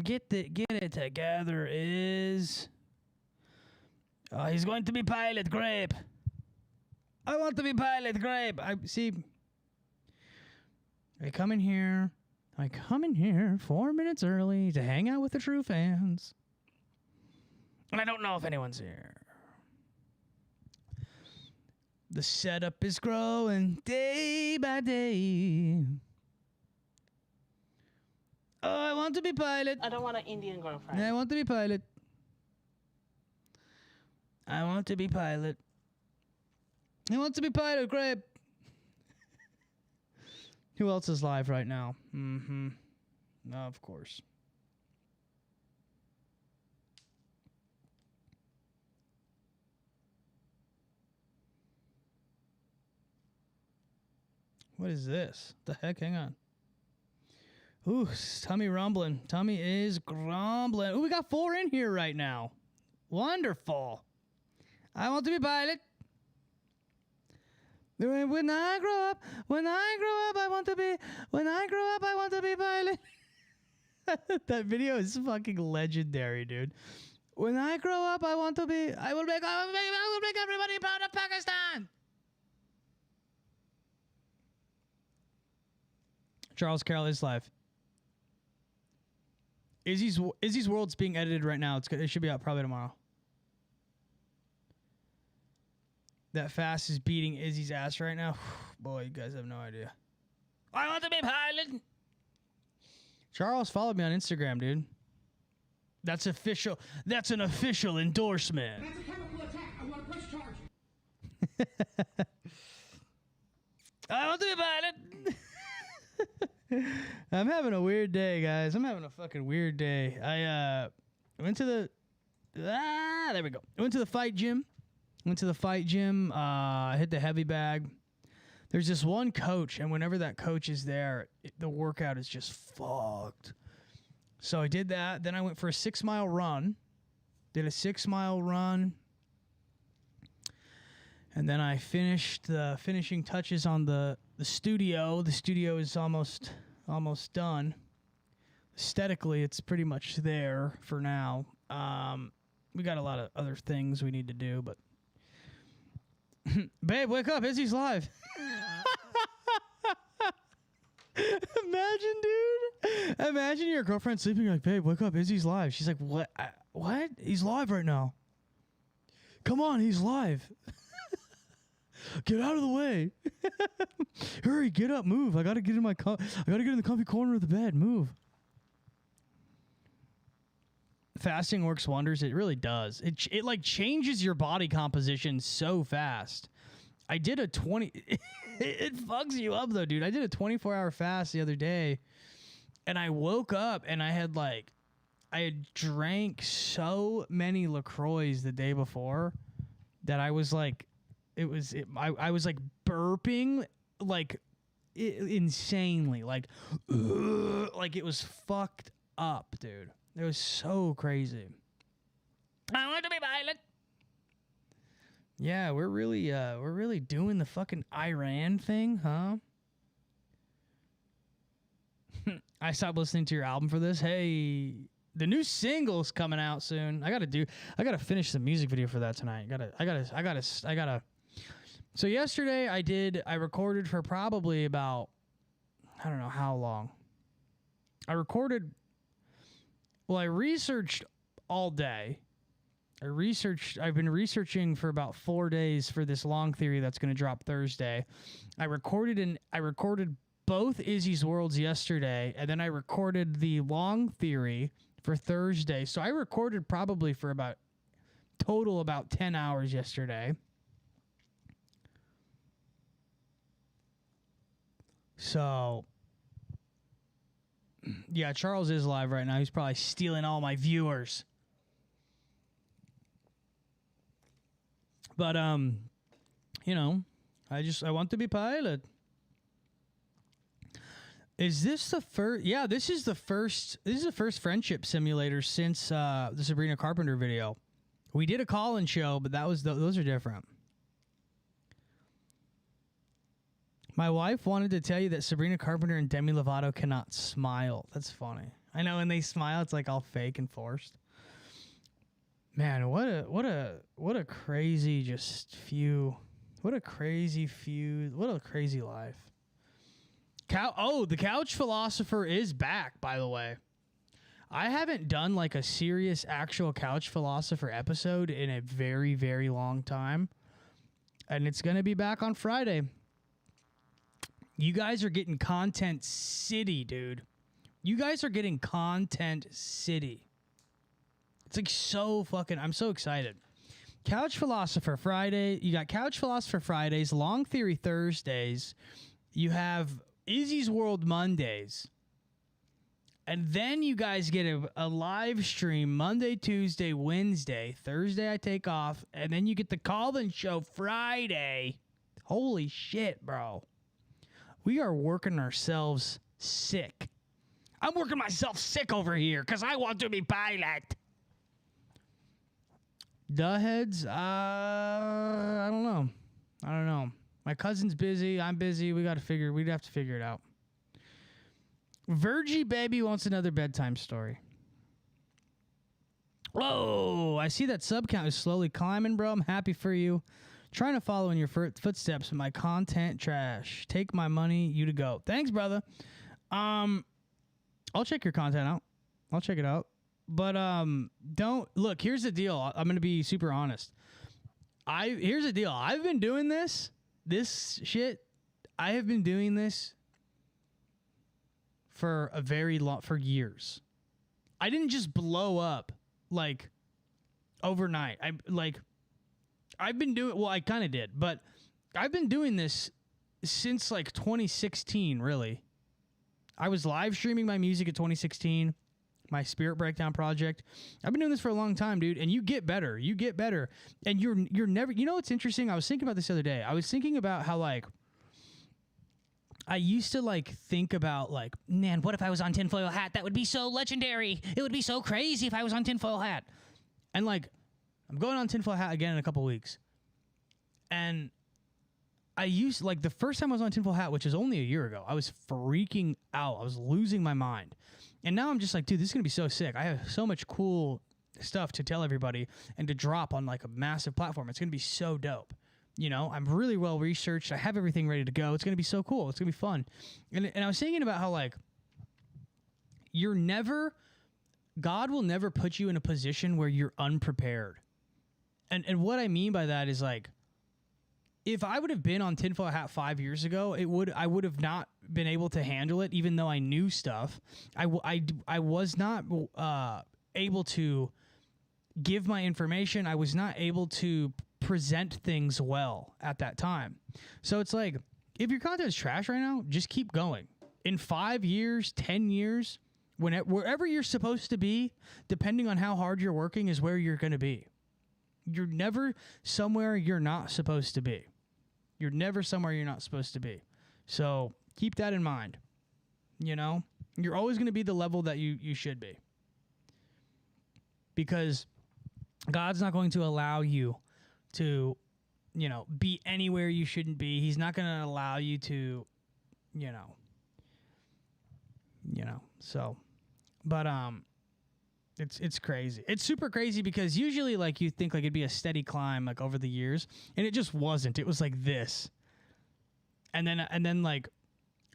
get it together, Is. He's going to be Pilot Grape. I want to be Pilot Grape. I see. I come in here 4 minutes early to hang out with the true fans. And I don't know if anyone's here. The setup is growing day by day. Oh, I want to be Pilot. I don't want an Indian girlfriend. I want to be Pilot. I want to be Pilot. I want to be Pilot, great. Who else is live right now? Mm-hmm. Of course. What is this? The heck? Hang on. Ooh, tummy rumbling. Tummy is grumbling. Ooh, we got 4 in here right now. Wonderful. I want to be Pilot. When I grow up, I want to be. When I grow up, I want to be Pilot. That video is fucking legendary, dude. When I grow up, I want to be. I will make everybody proud of Pakistan. Charles Carroll is live. Izzy's World's being edited right now. It should be out probably tomorrow. That fast is beating Izzy's ass right now. Boy, you guys have no idea. I want to be Pilot. Charles followed me on Instagram, dude. That's official. That's an official endorsement. That's a chemical attack. I want to press charge. I want to be Pilot. I'm having a weird day, guys. I'm having a fucking weird day. I went to the there we go. I went to the fight gym. Hit the heavy bag. There's this one coach, and whenever that coach is there, the workout is just fucked. So I did that. Then I went for a 6-mile run. Did a 6-mile run. And then I finished the finishing touches on the studio. The studio is almost done. Aesthetically, it's pretty much there for now. We got a lot of other things we need to do, but babe, wake up. Izzy's live. Imagine, dude. Imagine your girlfriend sleeping. You're like, babe, wake up. Izzy's live. She's like, what? What? He's live right now. Come on, he's live. Get out of the way. Hurry, get up, move. I gotta get in I gotta get in the comfy corner of the bed. Move. Fasting works wonders. It really does. It like changes your body composition so fast. I did a 20. It fucks you up though, dude. I did a 24-hour fast the other day, and I woke up and I had drank so many LaCroix the day before that I was like, I was like burping like insanely, like it was fucked up, dude. It was so crazy. I want to be Pilot. Yeah, we're really doing the fucking Iran thing, huh? I stopped listening to your album for this. Hey, the new single's coming out soon. I gotta finish the music video for that tonight. I gotta. So yesterday I recorded for probably about, I don't know how long. I researched all day. I've been researching for about 4 days for this long theory that's going to drop Thursday. I recorded both Izzy's Worlds yesterday, and then I recorded the long theory for Thursday. So I recorded probably for about 10 hours yesterday. So yeah, Charles is live right now. He's probably stealing all my viewers. But you know, I want to be Pilot. Is this the first? Yeah, this is the first friendship simulator since the Sabrina Carpenter video. We did a call-in show, but those are different. My wife wanted to tell you that Sabrina Carpenter and Demi Lovato cannot smile. That's funny. I know when they smile, it's like all fake and forced. Man, what a crazy what a crazy life. The Couch Philosopher is back, by the way. I haven't done like a serious actual Couch Philosopher episode in a very, very long time. And it's going to be back on Friday. You guys are getting content city, dude. You guys are getting content city. It's like so fucking, I'm so excited. Couch Philosopher Friday. You got Couch Philosopher Fridays, Long Theory Thursdays. You have Izzy's World Mondays. And then you guys get a live stream Monday, Tuesday, Wednesday. Thursday I take off. And then you get the call-in show Friday. Holy shit, bro. We are working ourselves sick. I'm working myself sick over here because I want to be pilot. The heads, I don't know. My cousin's busy. I'm busy. We'd have to figure it out. Virgie Baby wants another bedtime story. Whoa, I see that sub count is slowly climbing, bro. I'm happy for you. Trying to follow in your footsteps. My content trash. Take my money, you to go. Thanks, brother. I'll check your content out. I'll check it out. But don't look. Here's the deal. I'm gonna be super honest. Here's the deal. I've been doing this shit. I have been doing this for for years. I didn't just blow up like overnight. I've been doing. Well, I kind of did, but I've been doing this since like 2016. Really, I was live streaming my music in 2016. My Spirit Breakdown project. I've been doing this for a long time, dude, and you get better. And you're never, you know what's interesting? I was thinking about this the other day. I was thinking about how like I used to like think about like, man, what if I was on Tinfoil Hat? That would be so legendary. It would be so crazy if I was on Tinfoil Hat. And like I'm going on Tinfoil Hat again in a couple weeks. And I used like the first time I was on Tinfoil Hat, which was only a year ago, I was freaking out. I was losing my mind. And now I'm just like, dude, this is going to be so sick. I have so much cool stuff to tell everybody and to drop on like a massive platform. It's going to be so dope. You know, I'm really well researched. I have everything ready to go. It's going to be so cool. It's going to be fun. And I was thinking about how like God will never put you in a position where you're unprepared. And what I mean by that is like, if I would have been on Tinfoil Hat 5 years ago, I would have not been able to handle it, even though I knew stuff. I was not able to give my information. I was not able to present things well at that time. So it's like, if your content is trash right now, just keep going. In 5 years, 10 years, wherever you're supposed to be, depending on how hard you're working, is where you're going to be. You're never somewhere you're not supposed to be. You're never somewhere you're not supposed to be. So keep that in mind. You know, you're always going to be the level that you should be. Because God's not going to allow you to, you know, be anywhere you shouldn't be. He's not going to allow you to, you know. So, but it's crazy. It's super crazy because usually like you think like it'd be a steady climb like over the years, and it just wasn't. It was like this. And then like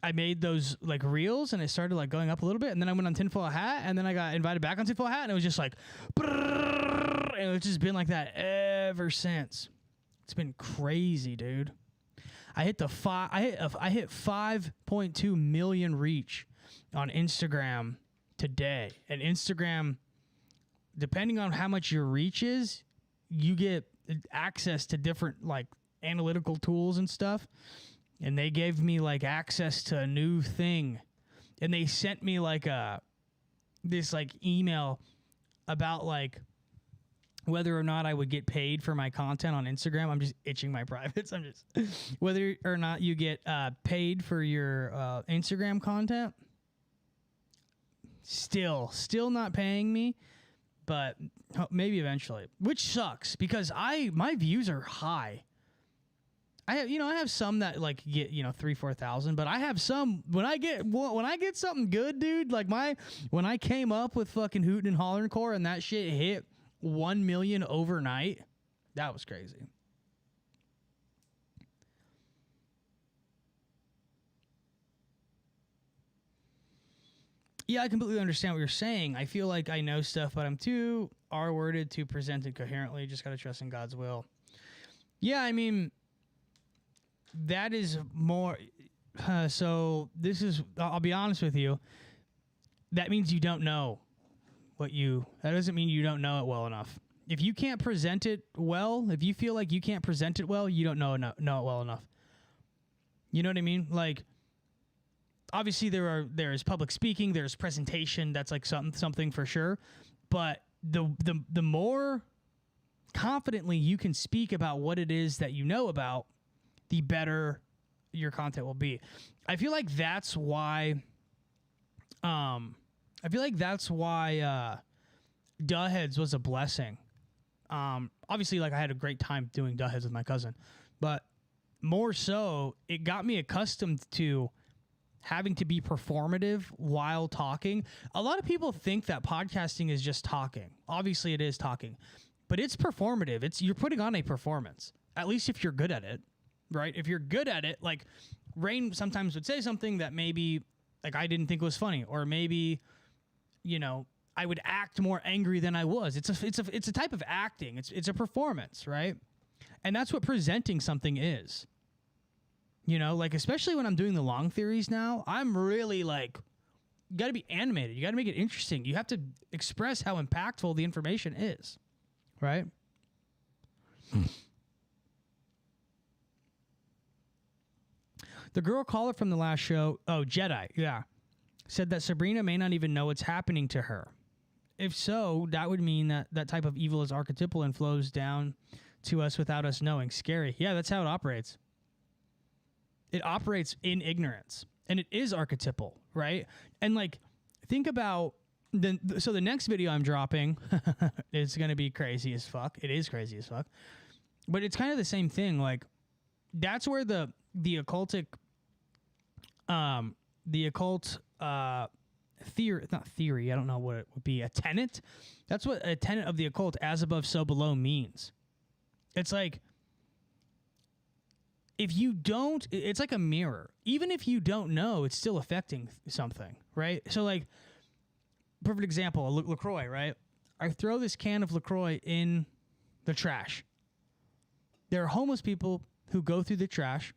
I made those like reels and it started like going up a little bit, and then I went on Tinfoil Hat, and then I got invited back on Tinfoil Hat, and it was just like and it's just been like that ever since. It's been crazy, dude. I hit 5.2 million reach on Instagram today. And Instagram, depending on how much your reach is, you get access to different like analytical tools and stuff. And they gave me like access to a new thing. And they sent me like this like email about like whether or not I would get paid for my content on Instagram. I'm just itching my privates. Whether or not you get paid for your Instagram content. Still not paying me, but maybe eventually, which sucks because my views are high. I have, I have some that like get 3,000-4,000, but I have some when I get something good, dude. Like when I came up with fucking Hootin' and Hollering Core and that shit hit 1 million overnight, that was crazy. Yeah, I completely understand what you're saying. I feel like I know stuff, but I'm too R-worded to present it coherently. Just gotta trust in God's will. Yeah, I mean. That is more. So this is. I'll be honest with you. That means you don't know what you. That doesn't mean you don't know it well enough. If you can't present it well, if you feel like you can't present it well, you don't know it well enough. You know what I mean? Like, obviously there is public speaking, there's presentation. That's like something for sure. But the more confidently you can speak about what it is that you know about, the better your content will be. I feel like that's why Duh Heads was a blessing. Obviously, like I had a great time doing Duh Heads with my cousin, but more so, it got me accustomed to having to be performative while talking. A lot of people think that podcasting is just talking. Obviously, it is talking, but it's performative. You're putting on a performance, at least if you're good at it. Right? If you're good at it, like Rain sometimes would say something that maybe like I didn't think was funny, or maybe, I would act more angry than I was. It's a type of acting. It's a performance, right? And that's what presenting something is. Like especially when I'm doing the long theories now, I'm really like, you got to be animated. You got to make it interesting. You have to express how impactful the information is, right? The girl caller from the last show, Jedi, yeah, said that Sabrina may not even know what's happening to her. If so, that would mean that that type of evil is archetypal and flows down to us without us knowing. Scary. Yeah, that's how it operates. It operates in ignorance, and it is archetypal, right? And like, think about the next video I'm dropping is going to be crazy as fuck. It is crazy as fuck, but it's kind of the same thing. Like, that's where the occultic theory, not theory, I don't know what it would be, a tenet. That's what a tenet of the occult, as above, so below, means. It's like, if you don't, it's like a mirror. Even if you don't know, it's still affecting something, right? So like, perfect example, LaCroix, right? I throw this can of LaCroix in the trash. There are homeless people who go through the trash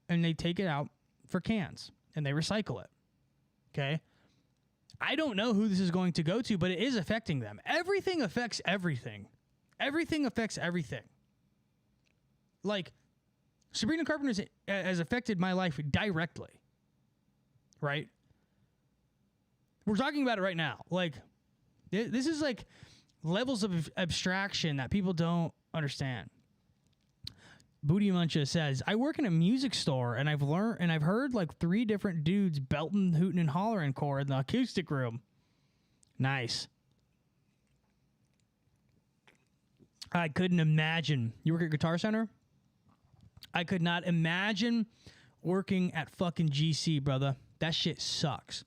and they take it out for cans and they recycle it. Okay. I don't know who this is going to go to, but it is affecting them. Everything affects everything. Everything affects everything. Like, Sabrina Carpenter has affected my life directly. Right? We're talking about it right now. Like, this is like levels of abstraction that people don't understand. Booty Muncha says, I work in a music store and I've heard like 3 different dudes belting, hooting, and hollering core in the acoustic room. Nice. I couldn't imagine. You work at Guitar Center? I could not imagine working at fucking GC, brother. That shit sucks.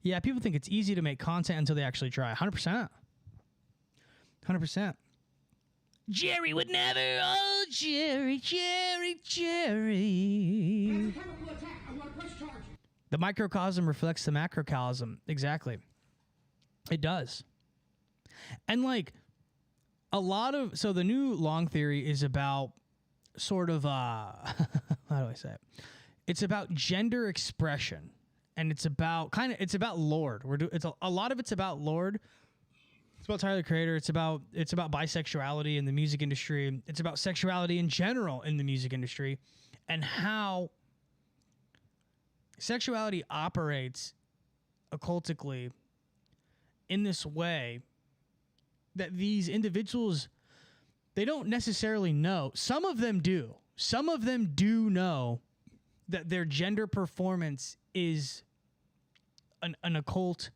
Yeah, people think it's easy to make content until they actually try. 100%. 100%. Jerry would never. Oh, Jerry. The microcosm reflects the macrocosm. Exactly. It does. And like a lot of, so the new long theory is about sort of, how do I say it? It's about gender expression, and it's about Lord. A lot of it's about Lord. It's about Tyler the Creator. It's about bisexuality in the music industry. It's about sexuality in general in the music industry, and how sexuality operates occultically in this way that these individuals, they don't necessarily know. Some of them do. Some of them do know that their gender performance is an occult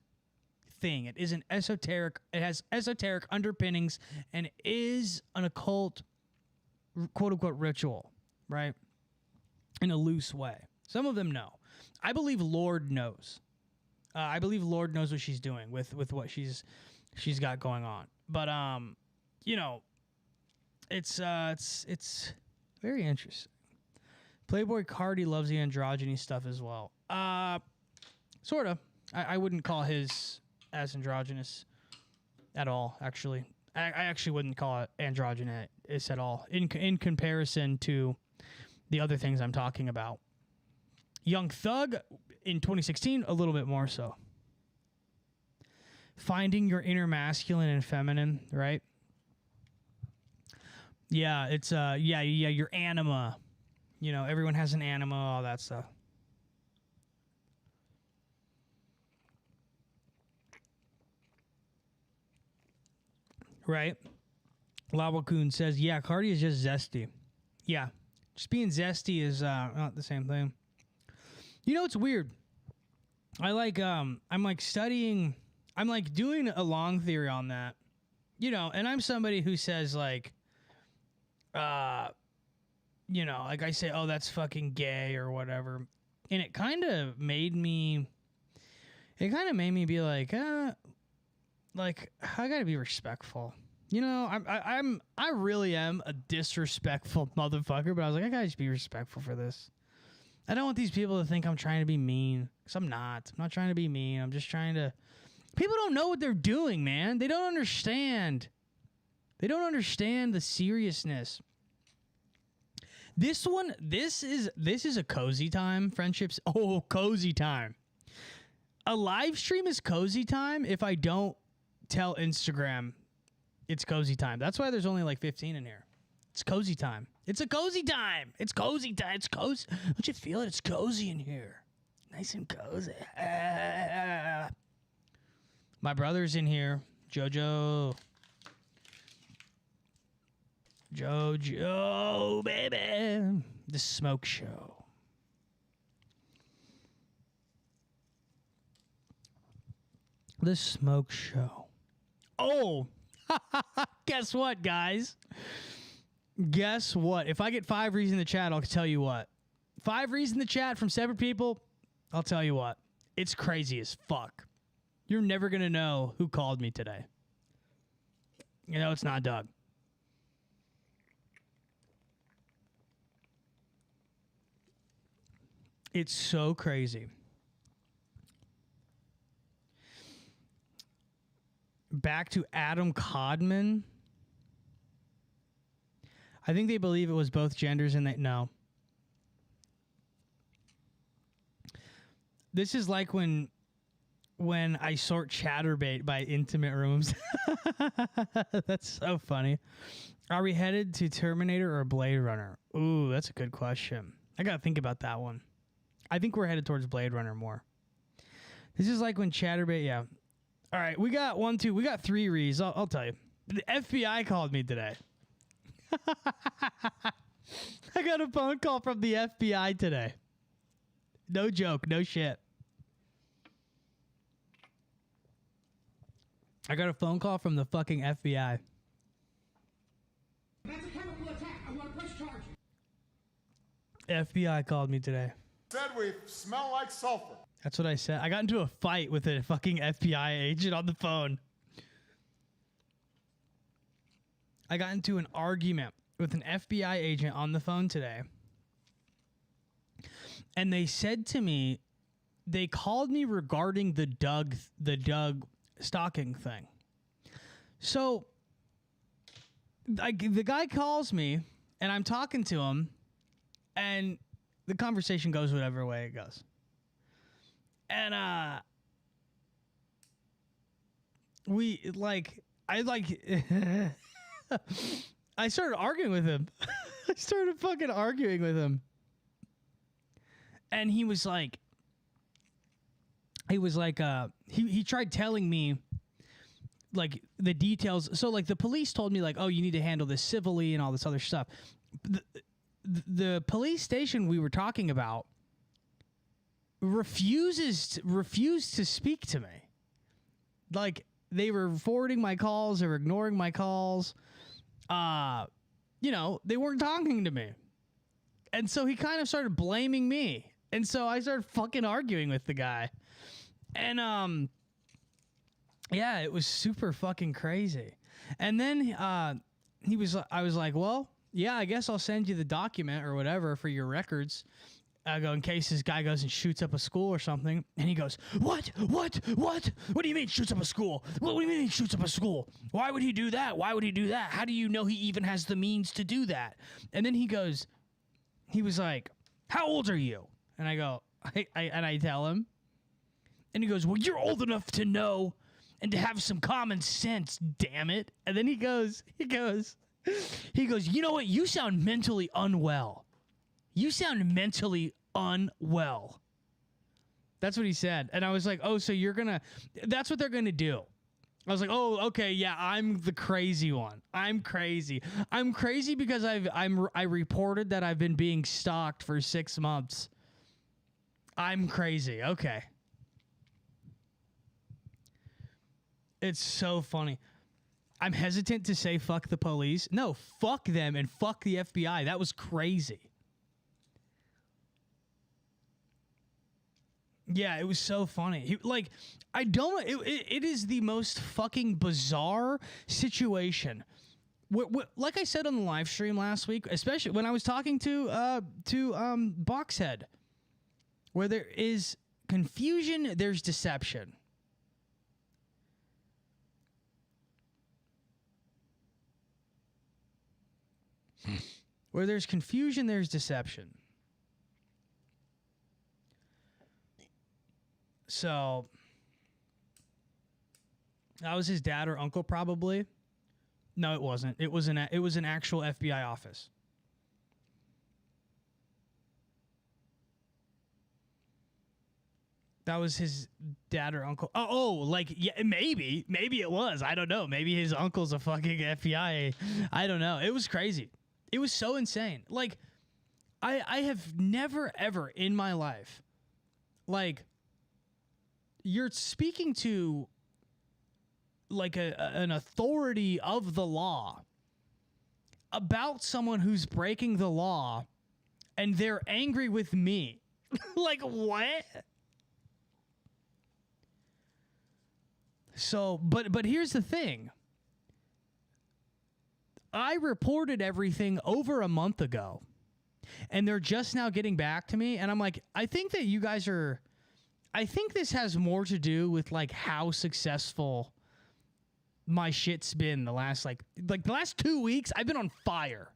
thing. It is an esoteric, it has esoteric underpinnings, and it is an occult, quote unquote, ritual, right? In a loose way. Some of them know. I believe Lord knows. I believe Lord knows what she's doing with what she's got going on. But you know, it's very interesting. Playboy Cardi loves the androgyny stuff as well. Sort of. I wouldn't call his as androgynous at all, actually. I actually wouldn't call it androgynous at all in comparison to the other things I'm talking about. Young Thug in 2016, a little bit more so. Finding your inner masculine and feminine, right? Yeah, it's your anima. You know, everyone has an anima, all that stuff. Right? Lawakun says, yeah, Cardi is just zesty. Yeah. Just being zesty is not the same thing. You know, it's weird. I'm doing a long theory on that. You know, and I'm somebody who says like, you know, like I say, oh, that's fucking gay or whatever. And it kind of made me be like, I gotta be respectful. You know, I really am a disrespectful motherfucker, but I was like, I gotta just be respectful for this. I don't want these people to think I'm trying to be mean, because I'm not. I'm not trying to be mean. I'm just trying to... People don't know what they're doing, man. They don't understand. They don't understand the seriousness. This is a cozy time, friendships. Oh, cozy time. A live stream is cozy time if I don't tell Instagram it's cozy time. That's why there's only like 15 in here. It's cozy time. It's a cozy time. It's cozy time. It's cozy. Don't you feel it? It's cozy in here. Nice and cozy. My brother's in here. Jojo, baby. The Smoke Show. The Smoke Show. Oh, guess what, guys? Guess what? If I get 5 reads in the chat, I'll tell you what. 5 reads in the chat from separate people, I'll tell you what. It's crazy as fuck. You're never going to know who called me today. You know, it's not Doug. It's so crazy. Back to Adam Codman. I think they believe it was both genders and no. This is like when I sort chatterbait by intimate rooms. That's so funny. Are we headed to Terminator or Blade Runner? Ooh, that's a good question. I gotta think about that one. I think we're headed towards Blade Runner more. This is like when chatterbait, yeah. All right, we got 3 reads. I'll tell you. The FBI called me today. I got a phone call from the FBI today. No joke, no shit. I got a phone call from the fucking FBI. That's a chemical attack. I want to press charge. FBI called me today. Said we smell like sulfur. That's what I said. I got into a fight with a fucking FBI agent on the phone. I got into an argument with an FBI agent on the phone today. And they said to me, they called me regarding the Doug stalking thing. So the guy calls me and I'm talking to him and the conversation goes whatever way it goes. And I started arguing with him. I started fucking arguing with him. And he tried telling me like the details. So like the police told me like, oh, you need to handle this civilly and all this other stuff. The police station we were talking about refused to speak to me. Like they were forwarding my calls, they were ignoring my calls. You know, they weren't talking to me. And so he kind of started blaming me. And so I started fucking arguing with the guy. And yeah, it was super fucking crazy. And then I was like, well, yeah, I guess I'll send you the document or whatever for your records. I go, in case this guy goes and shoots up a school or something. And he goes, what? What do you mean shoots up a school? What do you mean he shoots up a school? Why would he do that? Why would he do that? How do you know he even has the means to do that? And then he was like, how old are you? And I go, I tell him. And he goes, well, you're old enough to know and to have some common sense, damn it. And then he goes, you know what? You sound mentally unwell. You sound mentally unwell. That's what he said. And I was like, oh, so that's what they're going to do. I was like, oh, okay, yeah, I'm the crazy one. I'm crazy. I'm crazy because I reported that I've been being stalked for 6 months. I'm crazy. Okay. It's so funny. I'm hesitant to say fuck the police. No, fuck them and fuck the FBI. That was crazy. Yeah, it was so funny. It is the most fucking bizarre situation. Like I said on the live stream last week, especially when I was talking to Boxhead, where there is confusion, there's deception. Where there's confusion, there's deception. So, that was his dad or uncle, probably. No, it wasn't. It was an actual FBI office. That was his dad or uncle. Yeah, maybe it was. I don't know. Maybe his uncle's a fucking FBI. I don't know. It was crazy. It was so insane. Like, I have never ever in my life, like, you're speaking to like an authority of the law about someone who's breaking the law, and they're angry with me. Like, what? So, but here's the thing. I reported everything over a month ago, and they're just now getting back to me, and I'm like, I think that you guys are... I think this has more to do with, like, how successful my shit's been the last, the last 2 weeks. I've been on fire.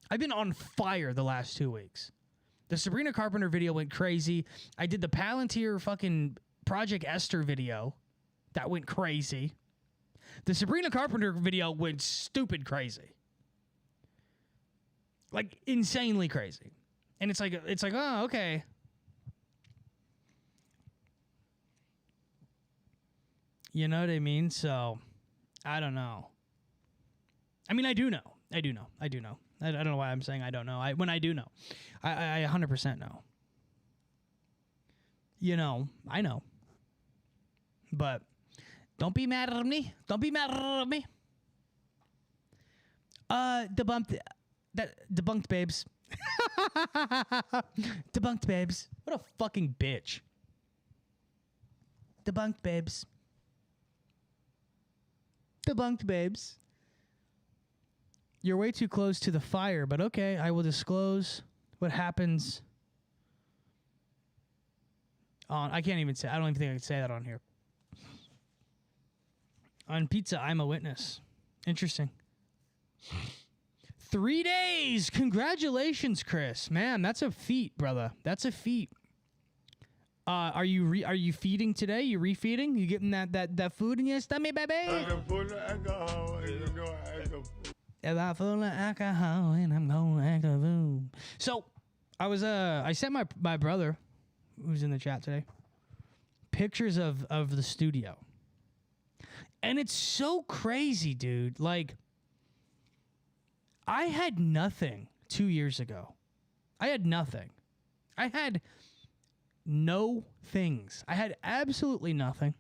I've been on fire the last 2 weeks. The Sabrina Carpenter video went crazy. I did the Palantir fucking Project Esther video. That went crazy. The Sabrina Carpenter video went stupid crazy. Like, insanely crazy. And it's like, oh, okay. You know what I mean? So, I don't know. I mean, I do know. I don't know why I'm saying I don't know. When I do know. I 100% know. You know, I know. But don't be mad at me. Don't be mad at me. Debunked babes. Debunked babes. What a fucking bitch. Debunked babes. Debunked babes. You're way too close to the fire, but okay, I will disclose what happens on... I don't even think I can say that on here. On pizza, I'm a witness. Interesting. 3 days! Congratulations, Chris. Man, that's a feat, brother. That's a feat. Are you feeding today? You refeeding? You getting that food in your stomach, baby? I'm full of alcohol and I'm going to act a fool. So, I sent my brother, who's in the chat today, pictures of the studio. And it's so crazy, dude. Like, I had nothing 2 years ago. I had nothing. I had no things. I had absolutely nothing.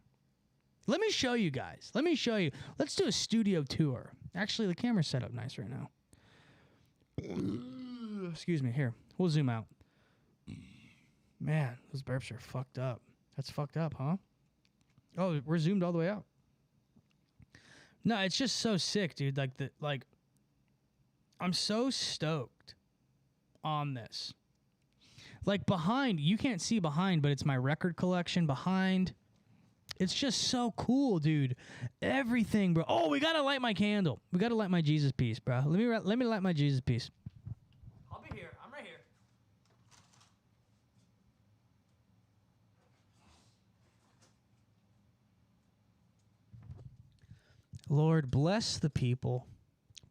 Let me show you guys. Let me show you. Let's do a studio tour. Actually, the camera's set up nice right now. Excuse me. Here, we'll zoom out. Man, those burps are fucked up. That's fucked up, huh? Oh, we're zoomed all the way out. No, it's just so sick, dude. Like I'm so stoked on this. Like behind, you can't see behind, but it's my record collection behind. It's just so cool, dude. Everything, bro. Oh, we gotta light my candle. We gotta light my Jesus piece, bro. Let me light my Jesus piece. I'll be here. I'm right here. Lord, bless the people.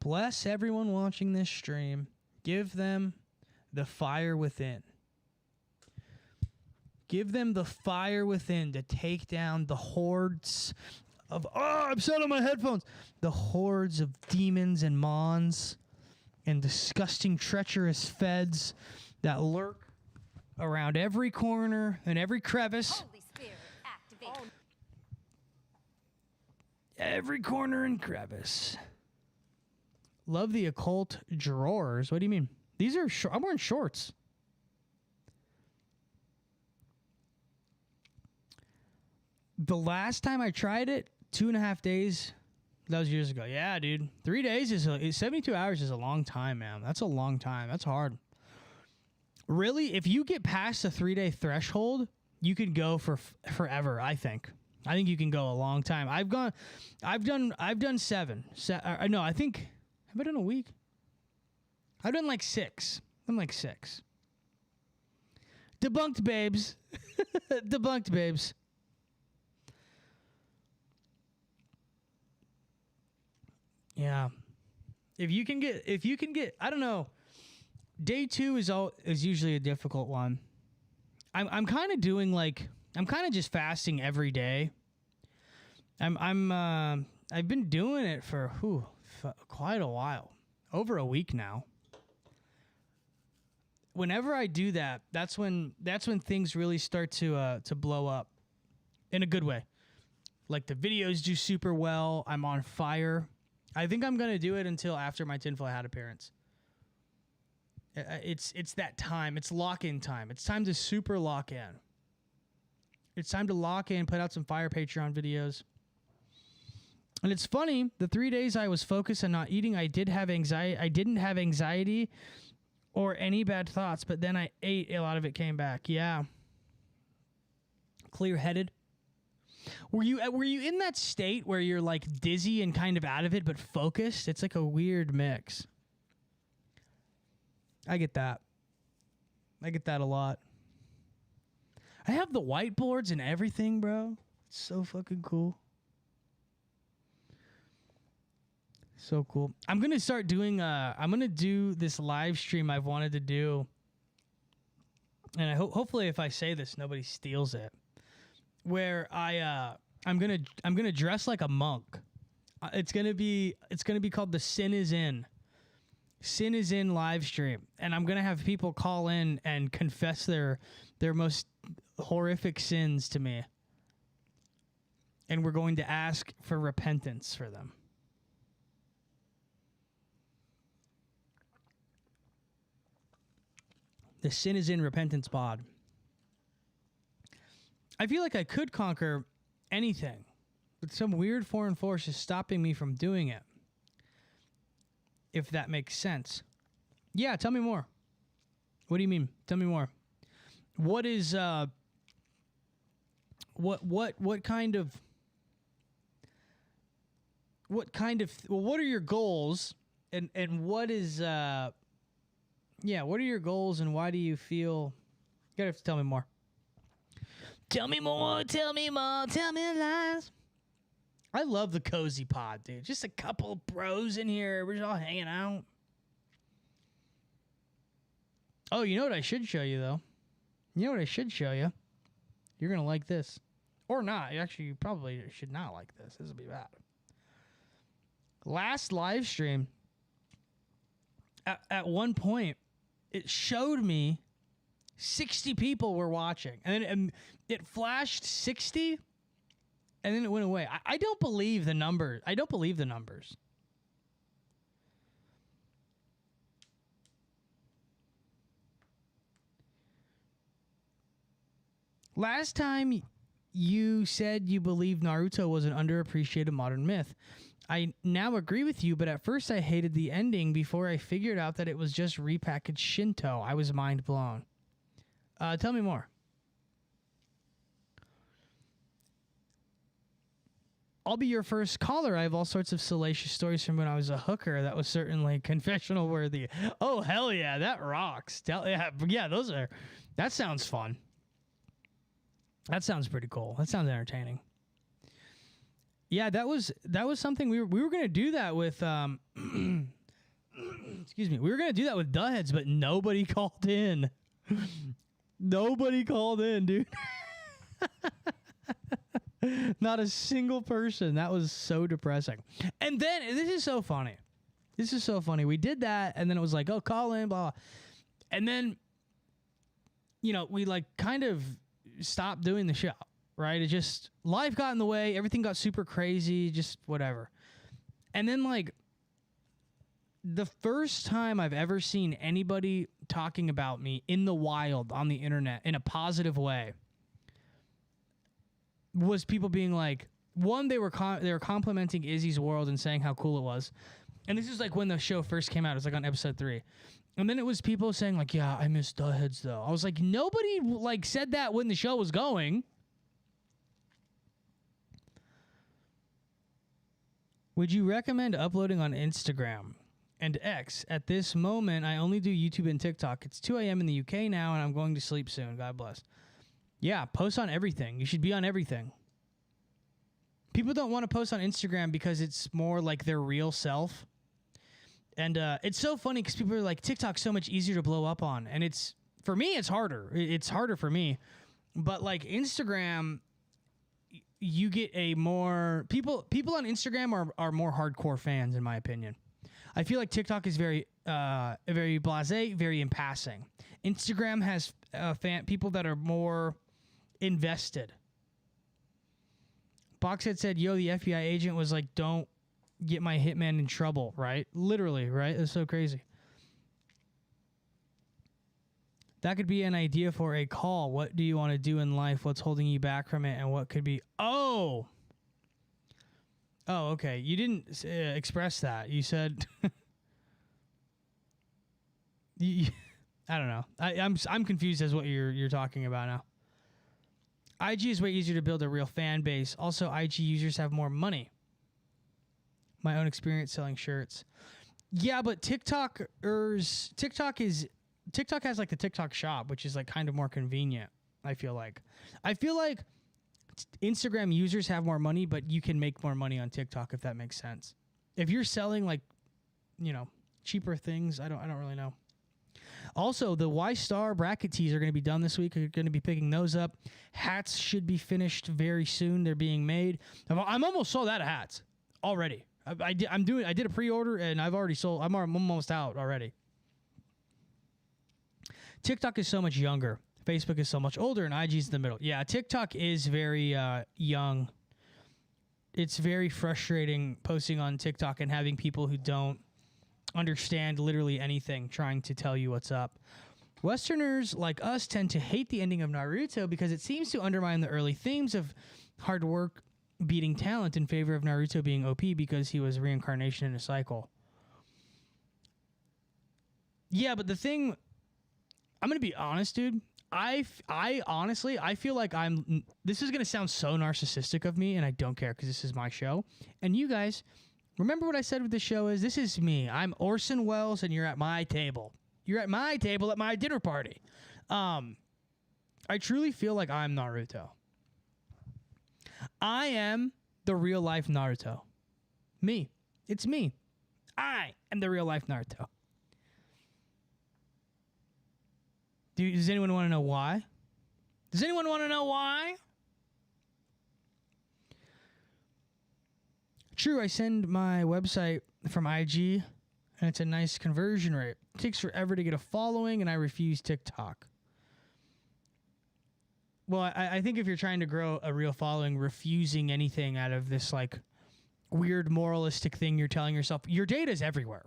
Bless everyone watching this stream. Give them the fire within. Give them the fire within to take down the hordes of... Oh, I'm set on my headphones. The hordes of demons and mons and disgusting, treacherous feds that lurk around every corner and every crevice. Holy Spirit, activate. Every corner and crevice. Love the occult drawers. What do you mean? These are... I'm wearing shorts. The last time I tried it, 2.5 days, that was years ago. Yeah, dude. 3 days is 72 hours is a long time, man. That's a long time. That's hard. Really, if you get past the 3-day threshold, you could go for forever, I think. I think you can go a long time. I've done 7. No, I think, have I done a week? I've done like 6. I'm like 6. Debunked, babes. Debunked, babes. Yeah. If you can get, I don't know. Day 2 is usually a difficult one. I'm kind of doing I'm kind of just fasting every day. I've been doing it for quite a while. Over a week now. Whenever I do that, that's when things really start to blow up in a good way. Like the videos do super well. I'm on fire. I think I'm going to do it until after my tinfoil hat appearance. It's that time. It's lock-in time. It's time to super lock in. It's time to lock in, put out some fire Patreon videos. And it's funny, the 3 days I was focused on not eating, I didn't have anxiety or any bad thoughts, but then I ate, a lot of it came back. Yeah. Clear-headed. Were you in that state where you're like dizzy and kind of out of it but focused? It's like a weird mix. I get that. I get that a lot. I have the whiteboards and everything, bro. It's so fucking cool. So cool. I'm going to start doing I'm going to do this live stream I've wanted to do. And I hopefully if I say this nobody steals it. Where I'm gonna dress like a monk. It's gonna be called the Sin Is In live stream, and I'm gonna have people call in and confess their most horrific sins to me, and we're going to ask for repentance for them. The Sin Is In repentance pod. I feel like I could conquer anything, but some weird foreign force is stopping me from doing it. If that makes sense. Yeah, tell me more. What do you mean? Tell me more. What is what kind of what are your goals and what is what are your goals and why do you feel you gotta have to tell me more. Tell me more, tell me more, tell me lies. I love the cozy pod, dude. Just a couple of bros in here. We're just all hanging out. Oh, you know what I should show you, though? You know what I should show you? You're going to like this. Or not. Actually, you probably should not like this. This will be bad. Last live stream, at one point, it showed me 60 people were watching. And then it flashed 60, and then it went away. I don't believe the number. I don't believe the numbers. Last time you said you believed Naruto was an underappreciated modern myth. I now agree with you, but at first I hated the ending before I figured out that it was just repackaged Shinto. I was mind blown. Tell me more. I'll be your first caller. I have all sorts of salacious stories from when I was a hooker. That was certainly confessional worthy. Oh, hell yeah. That rocks. That sounds fun. That sounds pretty cool. That sounds entertaining. Yeah, that was something we were going to do that with, excuse me. We were going to do that with Duheads, but nobody called in. Nobody called in, dude. Not a single person. That was so depressing. And then, this is so funny. This is so funny. We did that, and then it was like, oh, call in, blah, blah. And then, we like kind of stopped doing the show, right? It just, life got in the way. Everything got super crazy, just whatever. And then, like, the first time I've ever seen anybody talking about me in the wild on the internet in a positive way was people being like, one, they were complimenting Izzy's world and saying how cool it was. And this is like when the show first came out. It was like on episode 3. And then it was people saying like, yeah, I miss Duheads though. I was like, nobody like said that when the show was going. Would you recommend uploading on Instagram and X? At this moment, I only do YouTube and TikTok. It's 2 a.m. in the UK now, and I'm going to sleep soon. God bless. Yeah, post on everything. You should be on everything. People don't want to post on Instagram because it's more like their real self. And it's so funny because people are like, TikTok's so much easier to blow up on. And it's, for me, it's harder. It's harder for me. But like Instagram, you get a more, people on Instagram are more hardcore fans, in my opinion. I feel like TikTok is very blasé, very in passing. Instagram has people that are more invested. Boxhead said, yo, the FBI agent was like, don't get my hitman in trouble, right? Literally, right? It's so crazy. That could be an idea for a call. What do you want to do in life? What's holding you back from it? And what could be... Oh, okay. You didn't express that. You said... I don't know. I'm confused as what you're talking about now. IG is way easier to build a real fan base. Also, IG users have more money. My own experience selling shirts. Yeah, but TikTok has like the TikTok shop, which is like kind of more convenient. I feel like Instagram users have more money, but you can make more money on TikTok if that makes sense. If you're selling like, cheaper things, I don't really know. Also, the Ystar bracket tees are going to be done this week. We're going to be picking those up. Hats should be finished very soon. They're being made. I'm almost sold out of hats already. I did a pre-order and I've already sold. I'm almost out already. TikTok is so much younger. Facebook is so much older, and IG's in the middle. Yeah, TikTok is very young. It's very frustrating posting on TikTok and having people who don't understand literally anything trying to tell you what's up. Westerners like us tend to hate the ending of Naruto because it seems to undermine the early themes of hard work beating talent in favor of Naruto being OP because he was reincarnation in a cycle. Yeah, but the thing, I'm going to be honest, dude. I honestly, I feel like this is going to sound so narcissistic of me, and I don't care because this is my show. And you guys, remember what I said with the show is, this is me. I'm Orson Welles, and you're at my table. You're at my table at my dinner party. I truly feel like I'm Naruto. I am the real life Naruto. Me. It's me. I am the real life Naruto. Does anyone want to know why? Does anyone want to know why? True, I send my website from IG, and it's a nice conversion rate. It takes forever to get a following, and I refuse TikTok. Well, I think if you're trying to grow a real following, refusing anything out of this like weird moralistic thing you're telling yourself, your data is everywhere.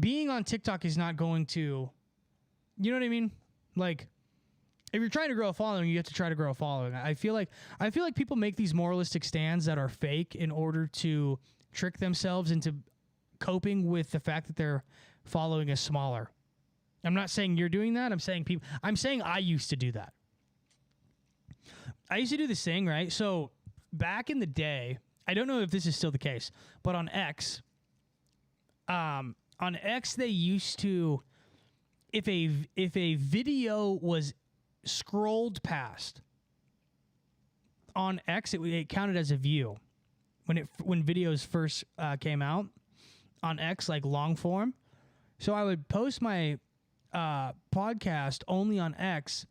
Being on TikTok is not going to, you know what I mean? Like, If you're trying to grow a following, you have to try to grow a following. I feel like people make these moralistic stands that are fake in order to trick themselves into coping with the fact that their following is smaller. I'm not saying you're doing that. I'm saying I used to do that. I used to do this thing, right? So back in the day, I don't know if this is still the case, but on X, they used to, if a video was scrolled past on X, it counted as a view when videos first came out on X, like long form. So I would post my podcast only on X,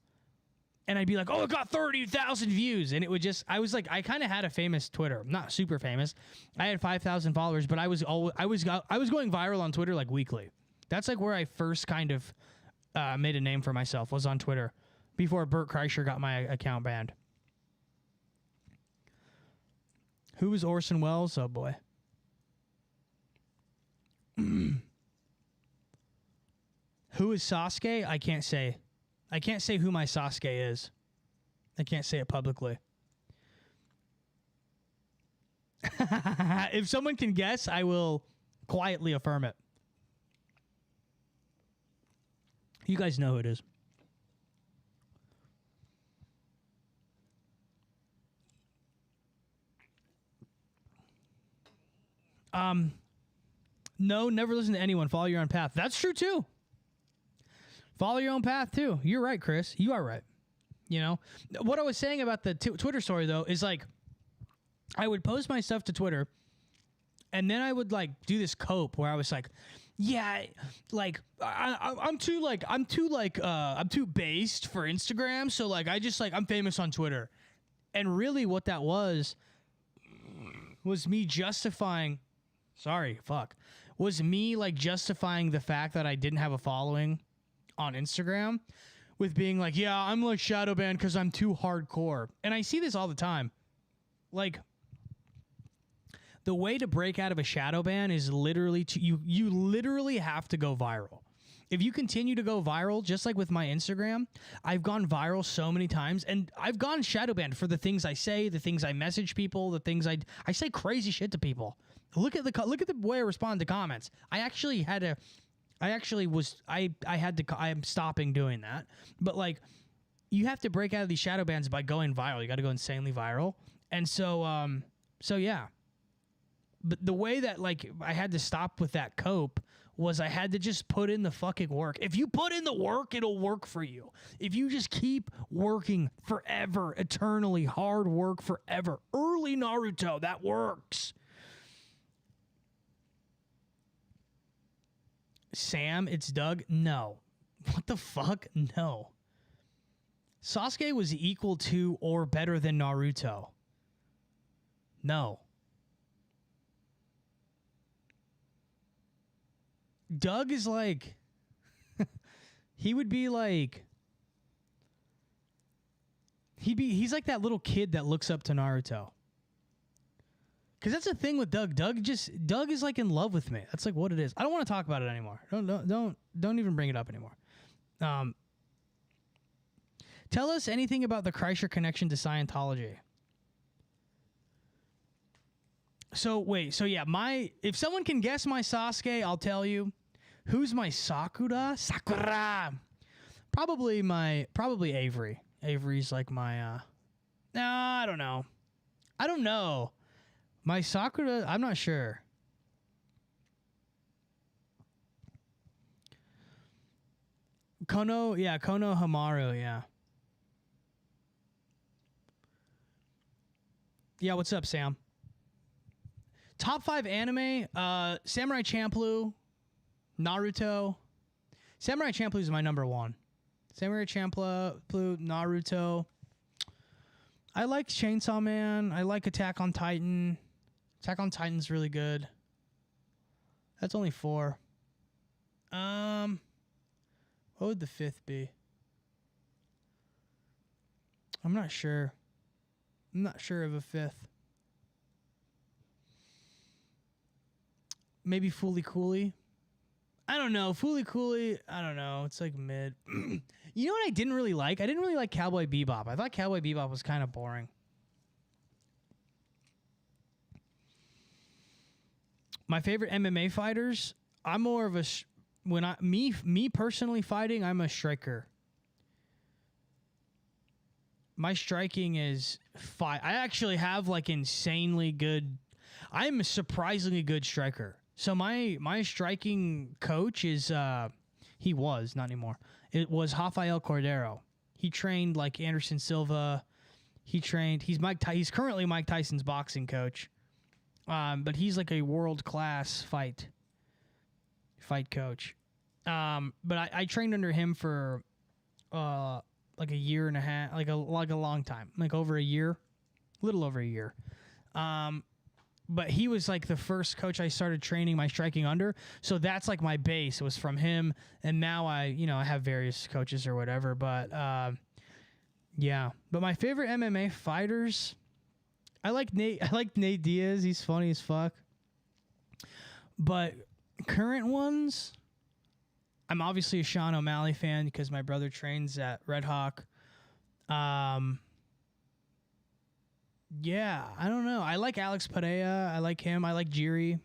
and I'd be like, "Oh, it got 30,000 views," and it would just. I kind of had a famous Twitter, not super famous. I had 5,000 followers, but I was going viral on Twitter like weekly. That's like where I first kind of made a name for myself, was on Twitter, before Bert Kreischer got my account banned. Who is Orson Welles? Oh boy. Who is Sasuke? I can't say. I can't say who my Sasuke is. I can't say it publicly. If someone can guess, I will quietly affirm it. You guys know who it is. No, never listen to anyone. Follow your own path. That's true too. Follow your own path too. You're right, Chris. You are right. You know what I was saying about the Twitter story though is like, I would post my stuff to Twitter, and then I would like do this cope where I was like, yeah, like I'm too based for Instagram, so like I just like I'm famous on Twitter, and really what that was me justifying. Was me like justifying the fact that I didn't have a following on Instagram with being like, yeah, I'm like shadow banned because I'm too hardcore. And I see this all the time. Like, the way to break out of a shadow ban is literally you literally have to go viral. If you continue to go viral, just like with my Instagram, I've gone viral so many times, and I've gone shadow banned for the things I say, the things I message people, the things I say crazy shit to people. Look at the way I respond to comments. I'm stopping doing that. But like, you have to break out of these shadow bans by going viral. You got to go insanely viral. And so yeah. But the way that like I had to stop with that cope was I had to just put in the fucking work. If you put in the work, it'll work for you. If you just keep working forever, eternally, hard work forever. Early Naruto, that works. Sam, it's Doug? No. What the fuck? No. Sasuke was equal to or better than Naruto. No. Doug is like... he would be like... He's like that little kid that looks up to Naruto. Because that's the thing with Doug. Doug is like in love with me. That's like what it is. I don't want to talk about it anymore. Don't even bring it up anymore. Tell us anything about the Kreischer connection to Scientology. So yeah, if someone can guess my Sasuke, I'll tell you. Who's my Sakura? Probably Avery. Avery's like my I don't know. My Sakura, I'm not sure. Kono Hamaru, yeah. Yeah, what's up, Sam? Top 5 anime, Samurai Champloo, Naruto. Samurai Champloo is my number 1. Samurai Champloo, Naruto. I like Chainsaw Man. I like Attack on Titan. Attack on Titan's really good. That's only 4. What would the 5th be? I'm not sure. I'm not sure of a 5th. Maybe Fooly Cooly. I don't know. Fooly Cooley, I don't know. It's like mid. You know what I didn't really like? I didn't really like Cowboy Bebop. I thought Cowboy Bebop was kind of boring. My favorite MMA fighters, I'm more of a me personally fighting, I'm a striker. My striking is I actually have like insanely good. I'm a surprisingly good striker. So my striking coach is he was not anymore. It was Rafael Cordero. He trained like Anderson Silva. He's currently Mike Tyson's boxing coach. But he's like a world-class fight coach. But I trained under him for like a year and a half, like a long time, like over a year, little over a year. But he was like the first coach I started training my striking under. So that's like my base. It was from him. And now I have various coaches or whatever. But yeah. But my favorite MMA fighters, I like Nate Diaz. He's funny as fuck. But current ones, I'm obviously a Sean O'Malley fan because my brother trains at Red Hawk. Yeah, I don't know. I like Alex Pereira. I like him. I like Jiri.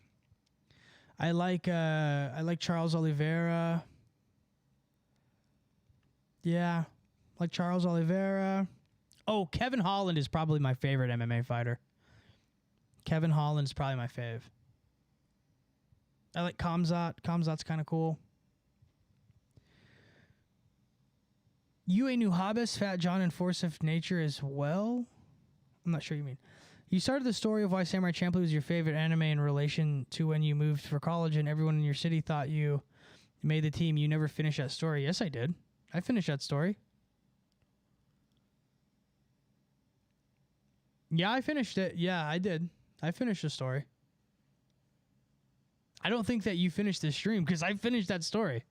I like Charles Oliveira. Yeah, like Charles Oliveira. Oh, Kevin Holland is probably my favorite MMA fighter. Kevin Holland is probably my fave. I like Kamzat. Kamzat's kind of cool. Yue Nuhabis, Fat John, and Force of Nature as well. I'm not sure you mean. You started the story of why Samurai Champloo was your favorite anime in relation to when you moved for college and everyone in your city thought you made the team. You never finished that story. Yes, I did. I finished that story. Yeah, I finished it. Yeah, I did. I finished the story. I don't think that you finished this stream because I finished that story.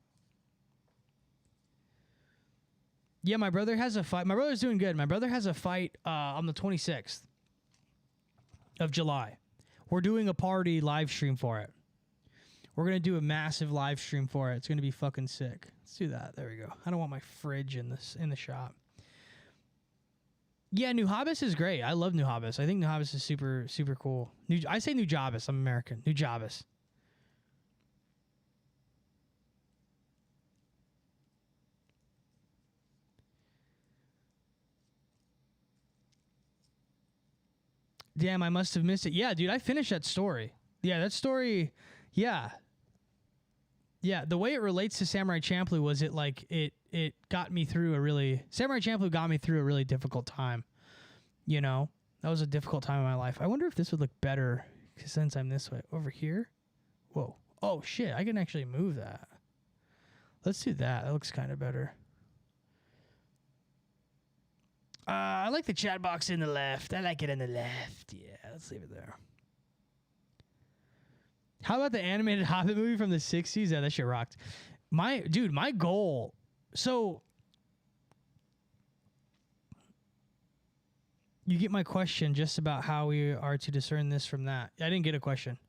Yeah, my brother has a fight. My brother's doing good. My brother has a fight on the 26th of July. We're doing a party live stream for it. We're going to do a massive live stream for it. It's going to be fucking sick. Let's do that. There we go. I don't want my fridge in the shop. Yeah, Nuhabis is great. I love Nuhabis. I think Nuhabis is super, super cool. I say Nujabis. I'm American. Nujabis. Damn, I must have missed it. Yeah, dude, I finished that story. Yeah, that story, yeah. Yeah, the way it relates to Samurai Champloo was it got me through Samurai Champloo got me through a really difficult time. You know? That was a difficult time in my life. I wonder if this would look better since I'm this way. Over here? Whoa. Oh, shit, I can actually move that. Let's do that. That looks kind of better. I like the chat box in the left. I like it in the left. Yeah, let's leave it there. How about the animated Hobbit movie from the 60s? Yeah, that shit rocked. My goal. So, you get my question just about how we are to discern this from that. I didn't get a question.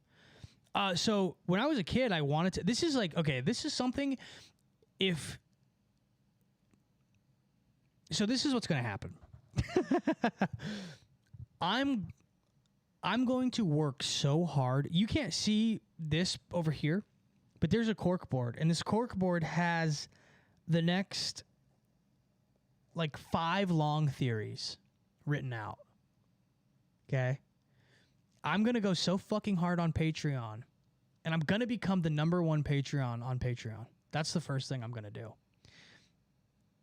So, when I was a kid, I wanted to... This is like... Okay, this is something... So, this is what's going to happen. I'm going to work so hard. You can't see this over here, but there's a cork board, and this cork board has the next like 5 long theories written out. Okay? I'm going to go so fucking hard on Patreon, and I'm going to become the #1 Patreon on Patreon. That's the first thing I'm going to do.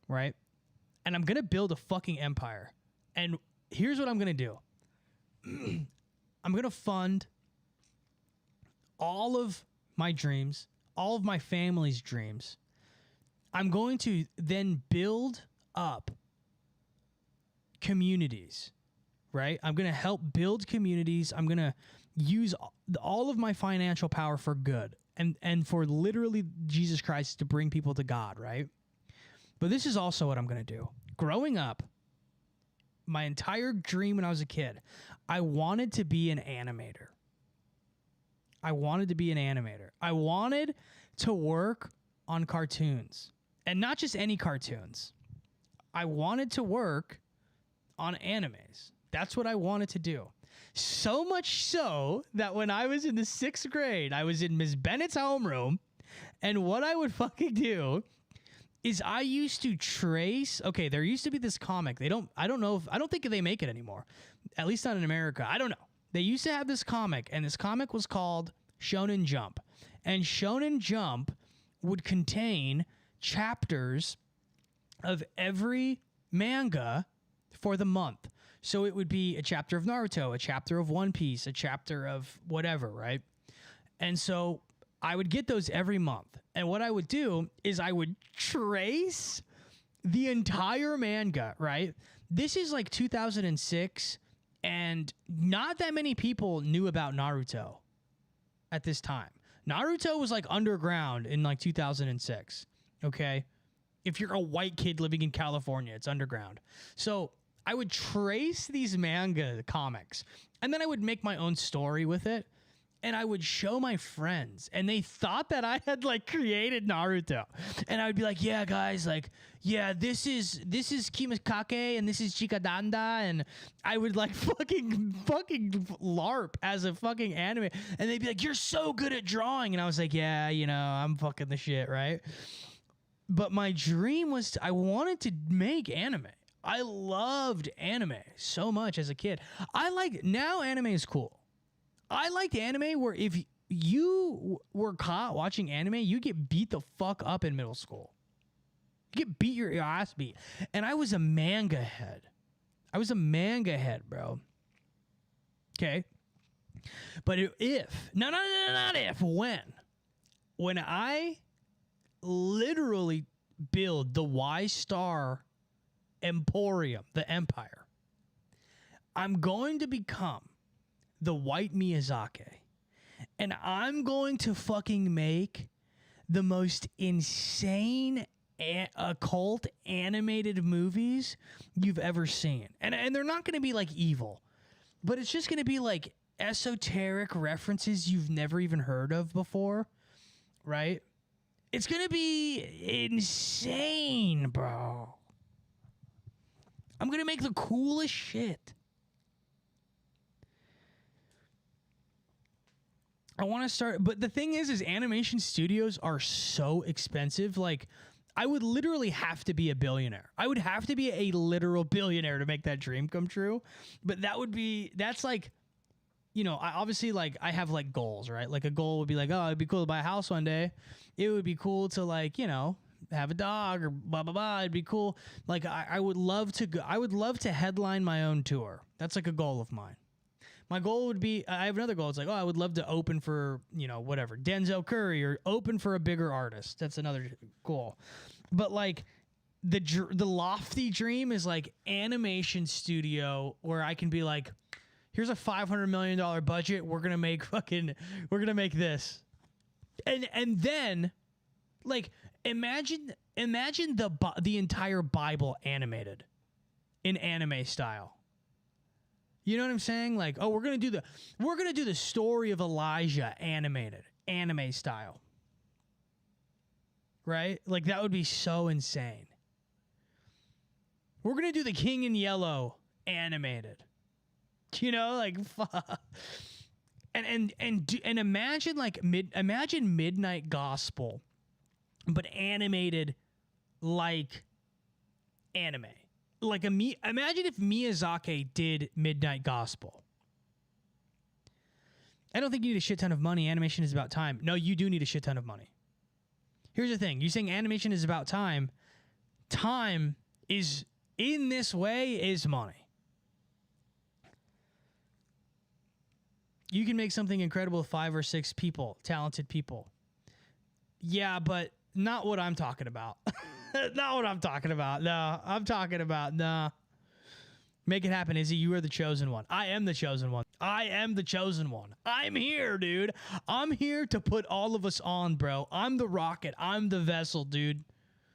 Right? And I'm going to build a fucking empire. And here's what I'm going to do. I'm going to fund all of my dreams, all of my family's dreams. I'm going to then build up communities, right? I'm going to help build communities. I'm going to use all of my financial power for good and for literally Jesus Christ to bring people to God, right? But this is also what I'm going to do. Growing up, my entire dream when I was a kid, I wanted to be an animator. I wanted to be an animator. I wanted to work on cartoons, and not just any cartoons. I wanted to work on animes. That's what I wanted to do. So much so that when I was in the 6th grade, I was in Miss Bennett's homeroom, and what I would fucking do is I used to trace. Okay, there used to be this comic. I don't think they make it anymore. At least not in America. I don't know. They used to have this comic, and this comic was called Shonen Jump. And Shonen Jump would contain chapters of every manga for the month. So it would be a chapter of Naruto, a chapter of One Piece, a chapter of whatever, right? And so I would get those every month. And what I would do is I would trace the entire manga, right? This is like 2006, and not that many people knew about Naruto at this time. Naruto was like underground in like 2006, okay? If you're a white kid living in California, it's underground. So I would trace these manga comics, and then I would make my own story with it, and I would show my friends, and they thought that I had like created Naruto. And I would be like, yeah, guys, like, yeah, this is Kimakake, and this is Chikadanda, and I would like fucking LARP as a fucking anime. And they'd be like, you're so good at drawing. And I was like, yeah, you know, I'm fucking the shit, right? But my dream was I wanted to make anime. I loved anime so much as a kid. Now anime is cool. I liked anime where if you were caught watching anime, you get beat the fuck up in middle school. You get beat your ass beat. And I was a manga head. Bro. Okay. But when I literally build the Ystar Emporium, the empire, I'm going to become the white Miyazaki, and I'm going to fucking make the most insane occult animated movies you've ever seen. And they're not going to be like evil, but it's just going to be like esoteric references you've never even heard of before, right? It's going to be insane, bro. I'm going to make the coolest shit. I want to start, but the thing is animation studios are so expensive. Like, I would literally have to be a billionaire. I would have to be a literal billionaire to make that dream come true. But that's like, you know, I have like goals, right? Like a goal would be like, oh, it'd be cool to buy a house one day. It would be cool to like, you know, have a dog or blah, blah, blah. It'd be cool. Like I would love to headline my own tour. That's like a goal of mine. My goal would be, I have another goal. It's like, oh, I would love to open for, you know, whatever, Denzel Curry, or open for a bigger artist. That's another goal. But like the lofty dream is like animation studio where I can be like, here's a $500 million budget. We're going to make this. And then like, imagine the entire Bible animated in anime style. You know what I'm saying? Like, oh, we're gonna do the story of Elijah animated, anime style. Right? Like, that would be so insane. We're gonna do the King in Yellow animated. You know, like, fuck. And imagine like imagine Midnight Gospel, but animated like anime. Like imagine if Miyazaki did Midnight Gospel. I don't think you need a shit ton of money. Animation is about time. No, you do need a shit ton of money. Here's the thing. You saying animation is about time. Time is, in this way, is money. You can make something incredible with 5 or 6 people, talented people. Yeah, but not what I'm talking about. Not what I'm talking about. No, I'm talking about, nah. Make it happen, Izzy. You are the chosen one. I am the chosen one. I am the chosen one. I'm here, dude. I'm here to put all of us on, bro. I'm the rocket. I'm the vessel, dude.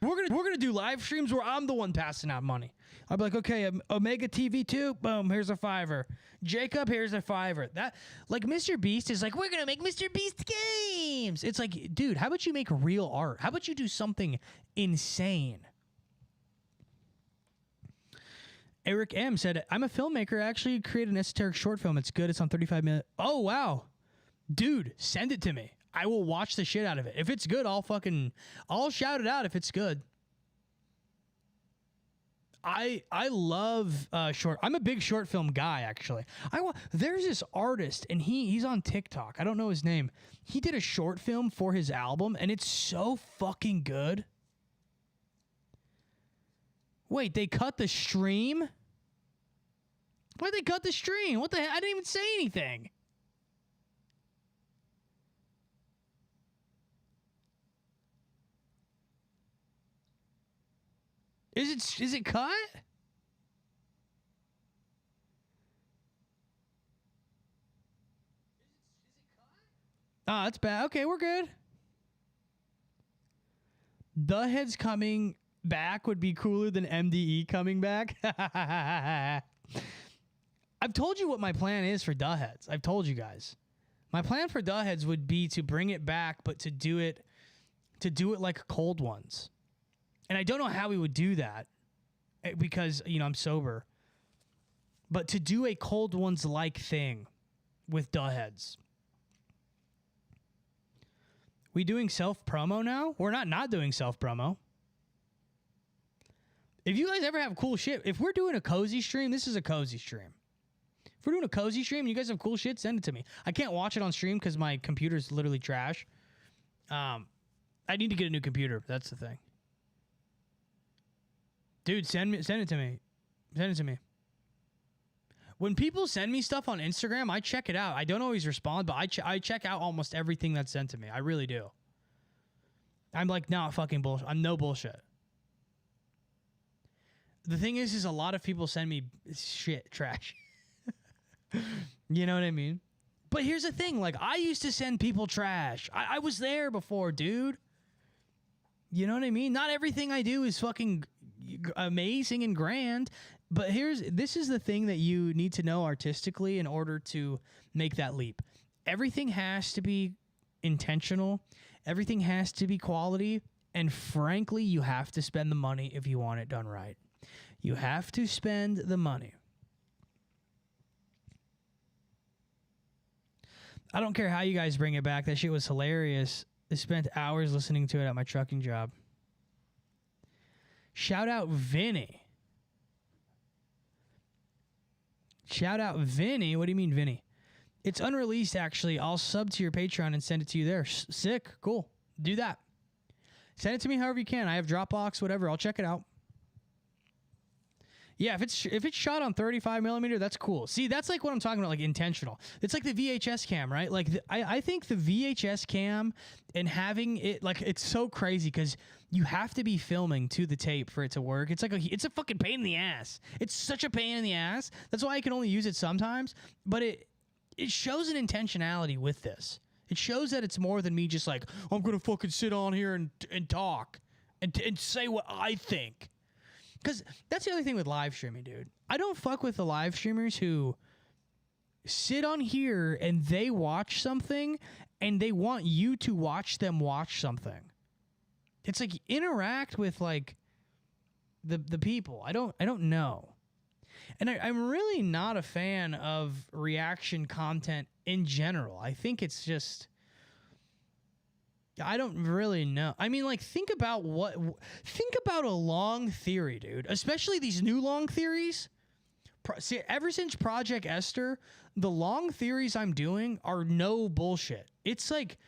We're gonna do live streams where I'm the one passing out money. I'll be like, okay, Omega TV 2, boom, here's a $5. Jacob, here's a $5. That, like, Mr. Beast is like, we're gonna make Mr. Beast games. It's like, dude, how about you make real art? How about you do something insane? Eric M said, I'm a filmmaker. I actually created an esoteric short film. It's good. It's on 35 minutes. Oh, wow. Dude, send it to me. I will watch the shit out of it. If it's good, I'll shout it out if it's good. I love short. I'm a big short film guy, actually. There's this artist, and he's on TikTok. I don't know his name. He did a short film for his album, and it's so fucking good. Wait, they cut the stream? Why'd they cut the stream? What the heck? I didn't even say anything. Is it cut? Oh, that's bad. Okay, we're good. The Heads coming back would be cooler than MDE coming back. I've told you what my plan is for The Heads. I've told you guys. My plan for The Heads would be to bring it back, but to do it like Cold Ones. And I don't know how we would do that because, I'm sober. But to do a Cold Ones-like thing with The Heads. We doing self-promo now? We're not doing self-promo. If you guys ever have cool shit, if we're doing a cozy stream, this is a cozy stream. If we're doing a cozy stream and you guys have cool shit, send it to me. I can't watch it on stream because my computer's literally trash. I need to get a new computer. That's the thing. Dude, send it to me. Send it to me. When people send me stuff on Instagram, I check it out. I don't always respond, but I check out almost everything that's sent to me. I really do. I'm like, nah, fucking bullshit. I'm no bullshit. The thing is a lot of people send me shit, trash. You know what I mean? But here's the thing. Like, I used to send people trash. I was there before, dude. You know what I mean? Not everything I do is fucking amazing and grand. But this is the thing that you need to know artistically in order to make that leap. Everything has to be intentional. Everything has to be quality. And frankly, you have to spend the money if you want it done right. You have to spend the money. I don't care how you guys bring it back. That shit was hilarious. I spent hours listening to it at my trucking job. Shout out Vinny. Shout out Vinny. What do you mean, Vinny? It's unreleased, actually. I'll sub to your Patreon and send it to you there. Sick. Cool. Do that. Send it to me however you can. I have Dropbox, whatever. I'll check it out. Yeah, if it's shot on 35 millimeter, that's cool. See, that's like what I'm talking about, like intentional. It's like the VHS cam, right? Like I think the VHS cam and having it, like, it's so crazy because you have to be filming to the tape for it to work. It's like it's a fucking pain in the ass. It's such a pain in the ass. That's why I can only use it sometimes. But it shows an intentionality with this. It shows that it's more than me just like, I'm gonna fucking sit on here and talk and say what I think. Because that's the other thing with live streaming, dude. I don't fuck with the live streamers who sit on here and they watch something and they want you to watch them watch something. It's like interact with like the people. I don't know. And I'm really not a fan of reaction content in general. I think it's just... I don't really know. I mean, like, think about a long theory, dude. Especially these new long theories. See, ever since Project Esther, the long theories I'm doing are no bullshit. It's like,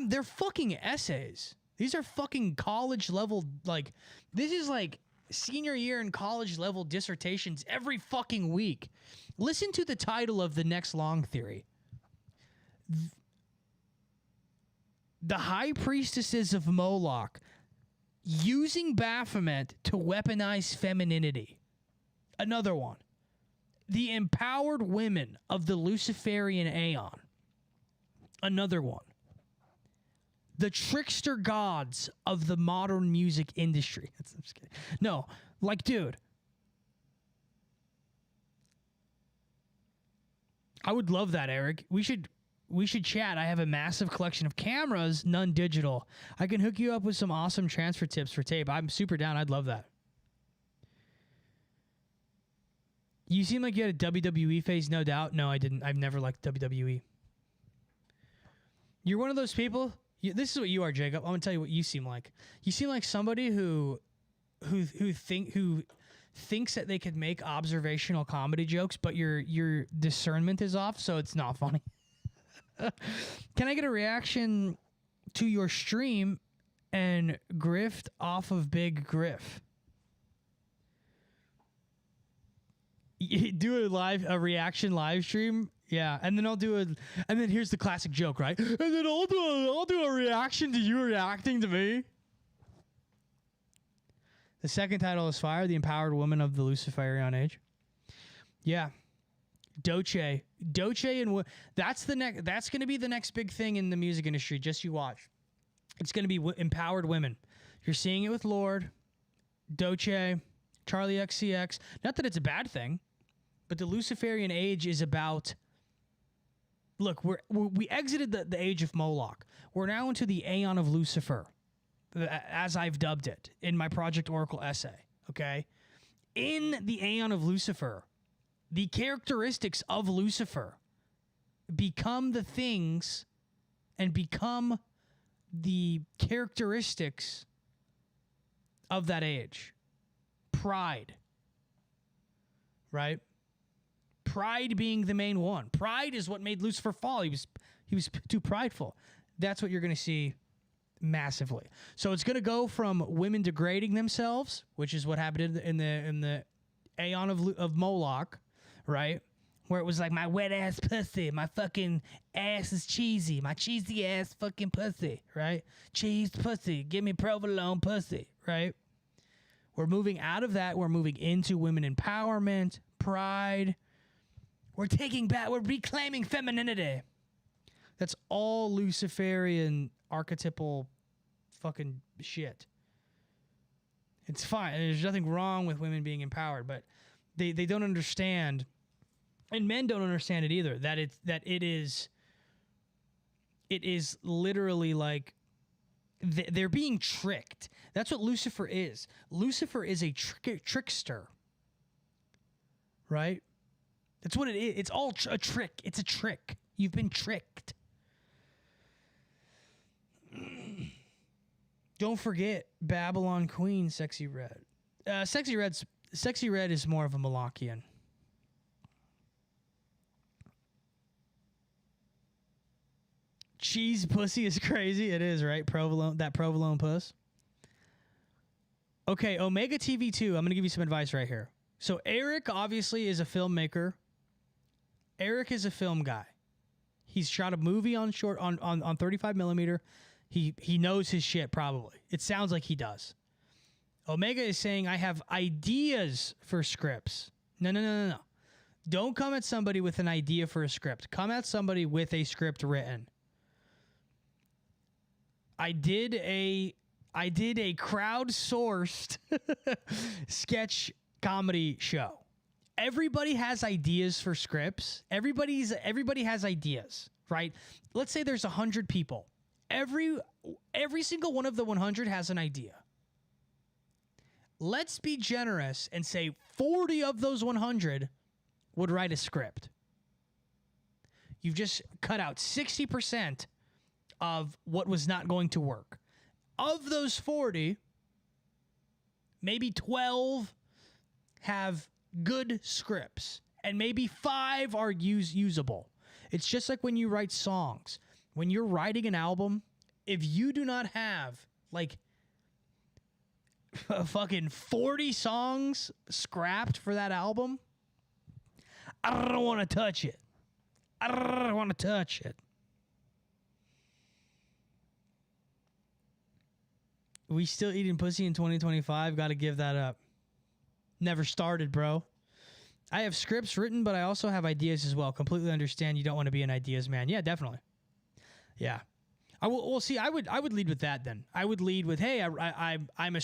they're fucking essays. These are fucking college level, like, this is like senior year and college level dissertations every fucking week. Listen to the title of the next long theory. The High Priestesses of Moloch using Baphomet to weaponize femininity. Another one. The Empowered Women of the Luciferian Aon. Another one. the trickster gods of the modern music industry. I'm just kidding. No, like, dude, I would love that, Eric. We should chat. I have a massive collection of cameras, none digital. I can hook you up with some awesome transfer tips for tape. I'm super down. I'd love that. You seem like you had a WWE phase, no doubt. No, I didn't. I've never liked WWE. You're one of those people. This is what you are, Jacob. I'm gonna tell you what you seem like. You seem like somebody who thinks that they could make observational comedy jokes, but your discernment is off, so it's not funny. Can I get a reaction to your stream and grift off of Big Griff? Do a reaction live stream, yeah, and then and then here's the classic joke, right? And then I'll do a reaction to you reacting to me. The second title is Fire, the Empowered Woman of the Luciferian Age. Yeah, Doce, and that's going to be the next big thing in the music industry. Just you watch. It's going to be empowered women. You're seeing it with Lorde, Doce, Charlie XCX. Not that it's a bad thing, but the Luciferian Age is about. Look, we exited the age of Moloch. We're now into the Aeon of Lucifer, as I've dubbed it in my Project Oracle essay. Okay, in the Aeon of Lucifer, the characteristics of Lucifer become the things and become the characteristics of that age. Pride, right? Pride being the main one. Pride is what made Lucifer fall. He was too prideful. That's what you're going to see massively. So it's going to go from women degrading themselves, which is what happened in the Aeon of Moloch, right? Where it was like, my wet ass pussy, my fucking ass is cheesy, my cheesy ass fucking pussy, right? Cheese pussy, give me provolone pussy, right? We're moving out of that. We're moving into women empowerment, pride. We're taking back, we're reclaiming femininity. That's all Luciferian archetypal fucking shit. It's fine. There's nothing wrong with women being empowered, but they don't understand, and men don't understand it either, that it is literally like they're being tricked. That's what Lucifer is. Lucifer is a trickster, right? That's what it is. It's all a trick. It's a trick. You've been tricked. Don't forget Babylon Queen, Sexy Red. Sexy Red is more of a Malachian. Cheese pussy is crazy. It is, right? Provolone puss. Okay, Omega TV 2. I'm going to give you some advice right here. So Eric obviously is a filmmaker. Eric is a film guy. He's shot a movie on 35 millimeter. He knows his shit probably. It sounds like he does. Omega is saying, I have ideas for scripts. No. Don't come at somebody with an idea for a script. Come at somebody with a script written. I did a crowdsourced sketch comedy show. Everybody has ideas for scripts. Everybody has ideas, right? Let's say there's 100 people. Every single one of the 100 has an idea. Let's be generous and say 40 of those 100 would write a script. You've just cut out 60% of what was not going to work. Of those 40, maybe 12 have good scripts, and maybe 5 are usable. It's just like when you write songs. When you're writing an album, if you do not have like fucking 40 songs scrapped for that album, I don't want to touch it. I don't want to touch it. We still eating pussy in 2025? Got to give that up. Never started, bro. I have scripts written, but I also have ideas as well. Completely understand you don't want to be an ideas man. Yeah, definitely. Yeah. Well, see, I would lead with that then. I would lead with, hey, I'm a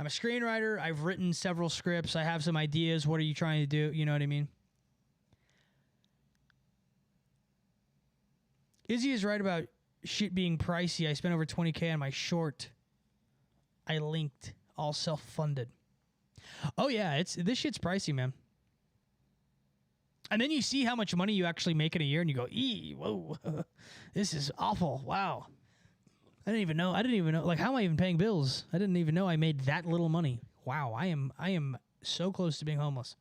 screenwriter. I've written several scripts. I have some ideas. What are you trying to do? You know what I mean? Izzy is right about shit being pricey. I spent over $20K on my short. I linked, all self-funded. Oh yeah, this shit's pricey, man. And then you see how much money you actually make in a year, and you go, whoa, this is awful. Wow. I didn't even know. Like, how am I even paying bills? I didn't even know I made that little money. Wow, I am so close to being homeless.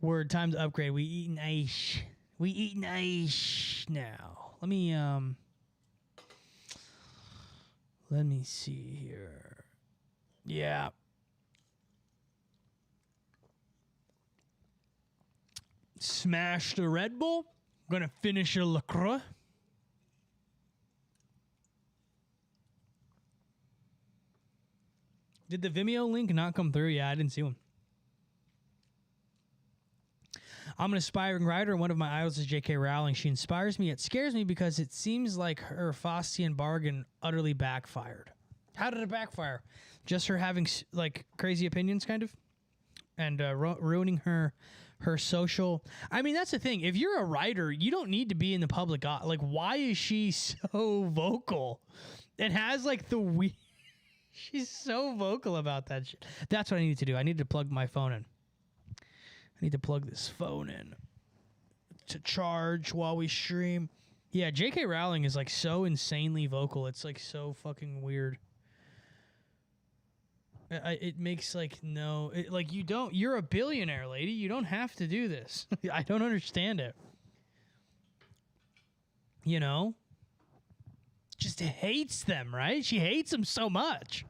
Word, time to upgrade. We eating ice. We eating ice now. Let me see here. Yeah. Smashed a Red Bull. Gonna finish a LaCroix. Did the Vimeo link not come through? Yeah, I didn't see one. I'm an aspiring writer, and one of my idols is J.K. Rowling. She inspires me. It scares me because it seems like her Faustian bargain utterly backfired. How did it backfire? Just her having like crazy opinions, kind of, and ruining her social. I mean, that's the thing. If you're a writer, you don't need to be in the public eye. Like, why is she so vocal? It has like the She's so vocal about that shit. That's what I need to do. I need to plug my phone in. I need to plug this phone in to charge while we stream. Yeah, J.K. Rowling is like so insanely vocal. It's like so fucking weird. It makes like no, like you don't. You're a billionaire, lady. You don't have to do this. I don't understand it. You know, just hates them, right? She hates them so much.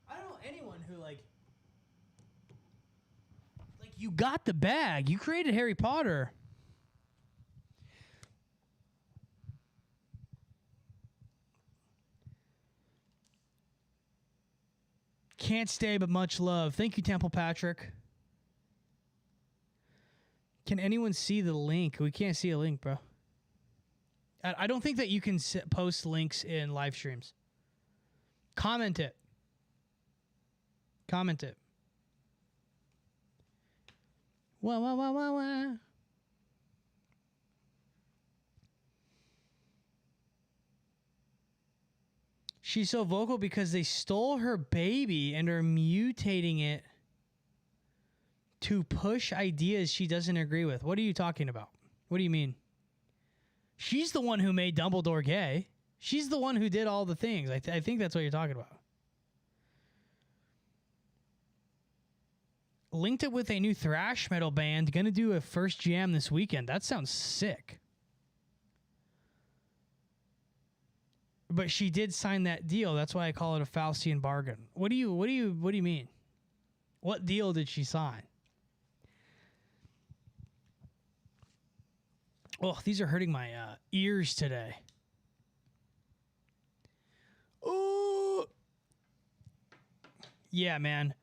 I don't know anyone who like you got the bag. You created Harry Potter. Can't stay, but much love. Thank you, Temple Patrick. Can anyone see the link? We can't see a link, bro. I don't think that you can post links in live streams. Comment it. Comment it. Wah. She's so vocal because they stole her baby and are mutating it to push ideas she doesn't agree with. What are you talking about? What do you mean? She's the one who made Dumbledore gay. She's the one who did all the things. I think that's what you're talking about. Linked it with a new thrash metal band. Gonna do a first jam this weekend. That sounds sick. But she did sign that deal. That's why I call it a Faustian bargain. What do you mean? What deal did she sign? Oh, these are hurting my ears today. Oh, yeah, man.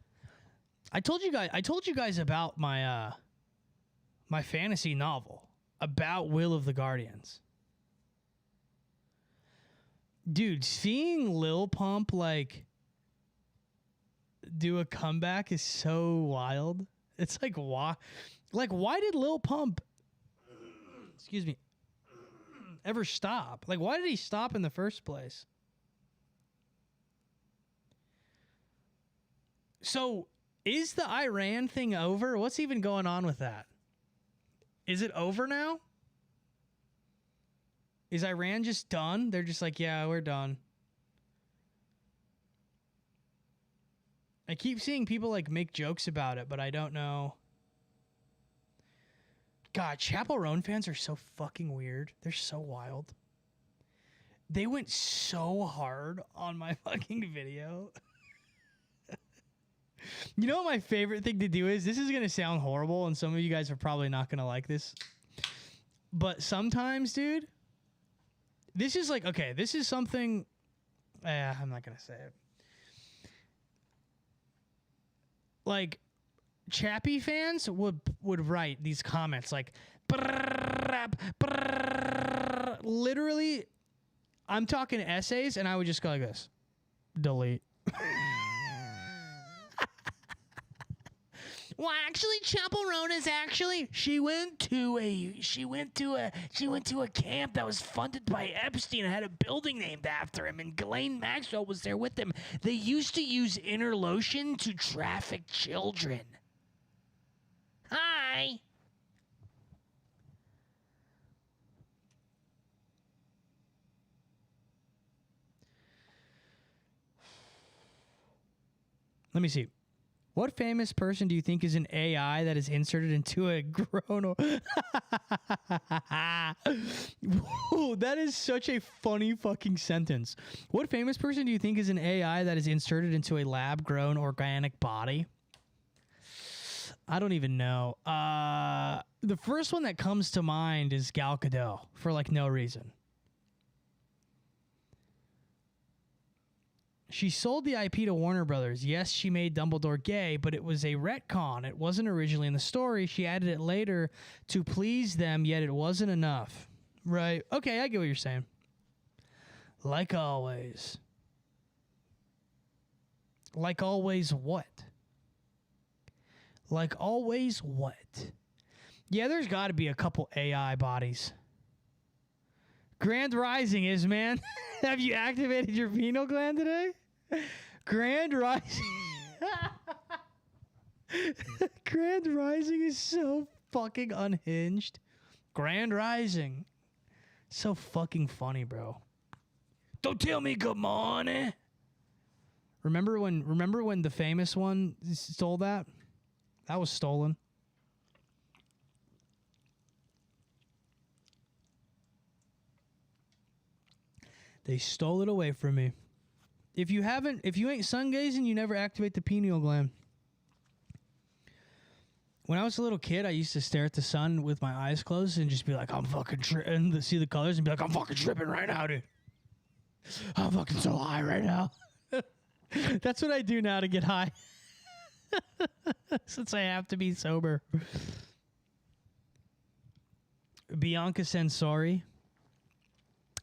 I told you guys about my my fantasy novel about Will of the Guardians. Dude, seeing Lil Pump like do a comeback is so wild. It's like why did Lil Pump excuse me ever stop? Like, why did he stop in the first place? So is the Iran thing over? What's even going on with that? Is it over now? Is Iran just done? They're just like, yeah, we're done. I keep seeing people like make jokes about it, but I don't know. God, Chappell Roan fans are so fucking weird. They're so wild. They went so hard on my fucking video. You know what my favorite thing to do is? This is going to sound horrible, and some of you guys are probably not going to like this. But sometimes, dude, this is like, okay, this is something... I'm not going to say it. Like, Chappie fans would write these comments like, Literally, I'm talking essays, and I would just go like this. Delete. Well, actually, Chaperona's actually she went to a camp that was funded by Epstein and had a building named after him, and Ghislaine Maxwell was there with him. They used to use inner lotion to traffic children. Hi. Let me see. What famous person do you think is an AI that is inserted into a grown? Whoa, that is such a funny fucking sentence. What famous person do you think is an AI that is inserted into a lab-grown organic body? I don't even know. The first one that comes to mind is Gal Gadot for like no reason. She sold the IP to Warner Brothers. Yes, she made Dumbledore gay, but it was a retcon. It wasn't originally in the story. She added it later to please them, yet it wasn't enough. Right. Okay, I get what you're saying. Like always. Like always what? Like always what? Yeah, there's got to be a couple AI bodies. Grand Rising is, man. Have you activated your pineal gland today? Grand Rising. Grand Rising is so fucking unhinged. Grand Rising. So fucking funny, bro. Don't tell me good morning. Remember when the famous one stole that? That was stolen. They stole it away from me. If you ain't sun gazing, you never activate the pineal gland. When I was a little kid, I used to stare at the sun with my eyes closed and just be like, I'm fucking tripping, see the colors and be like, I'm fucking tripping right now, dude. I'm fucking so high right now. That's what I do now to get high. Since I have to be sober. Bianca Sensori.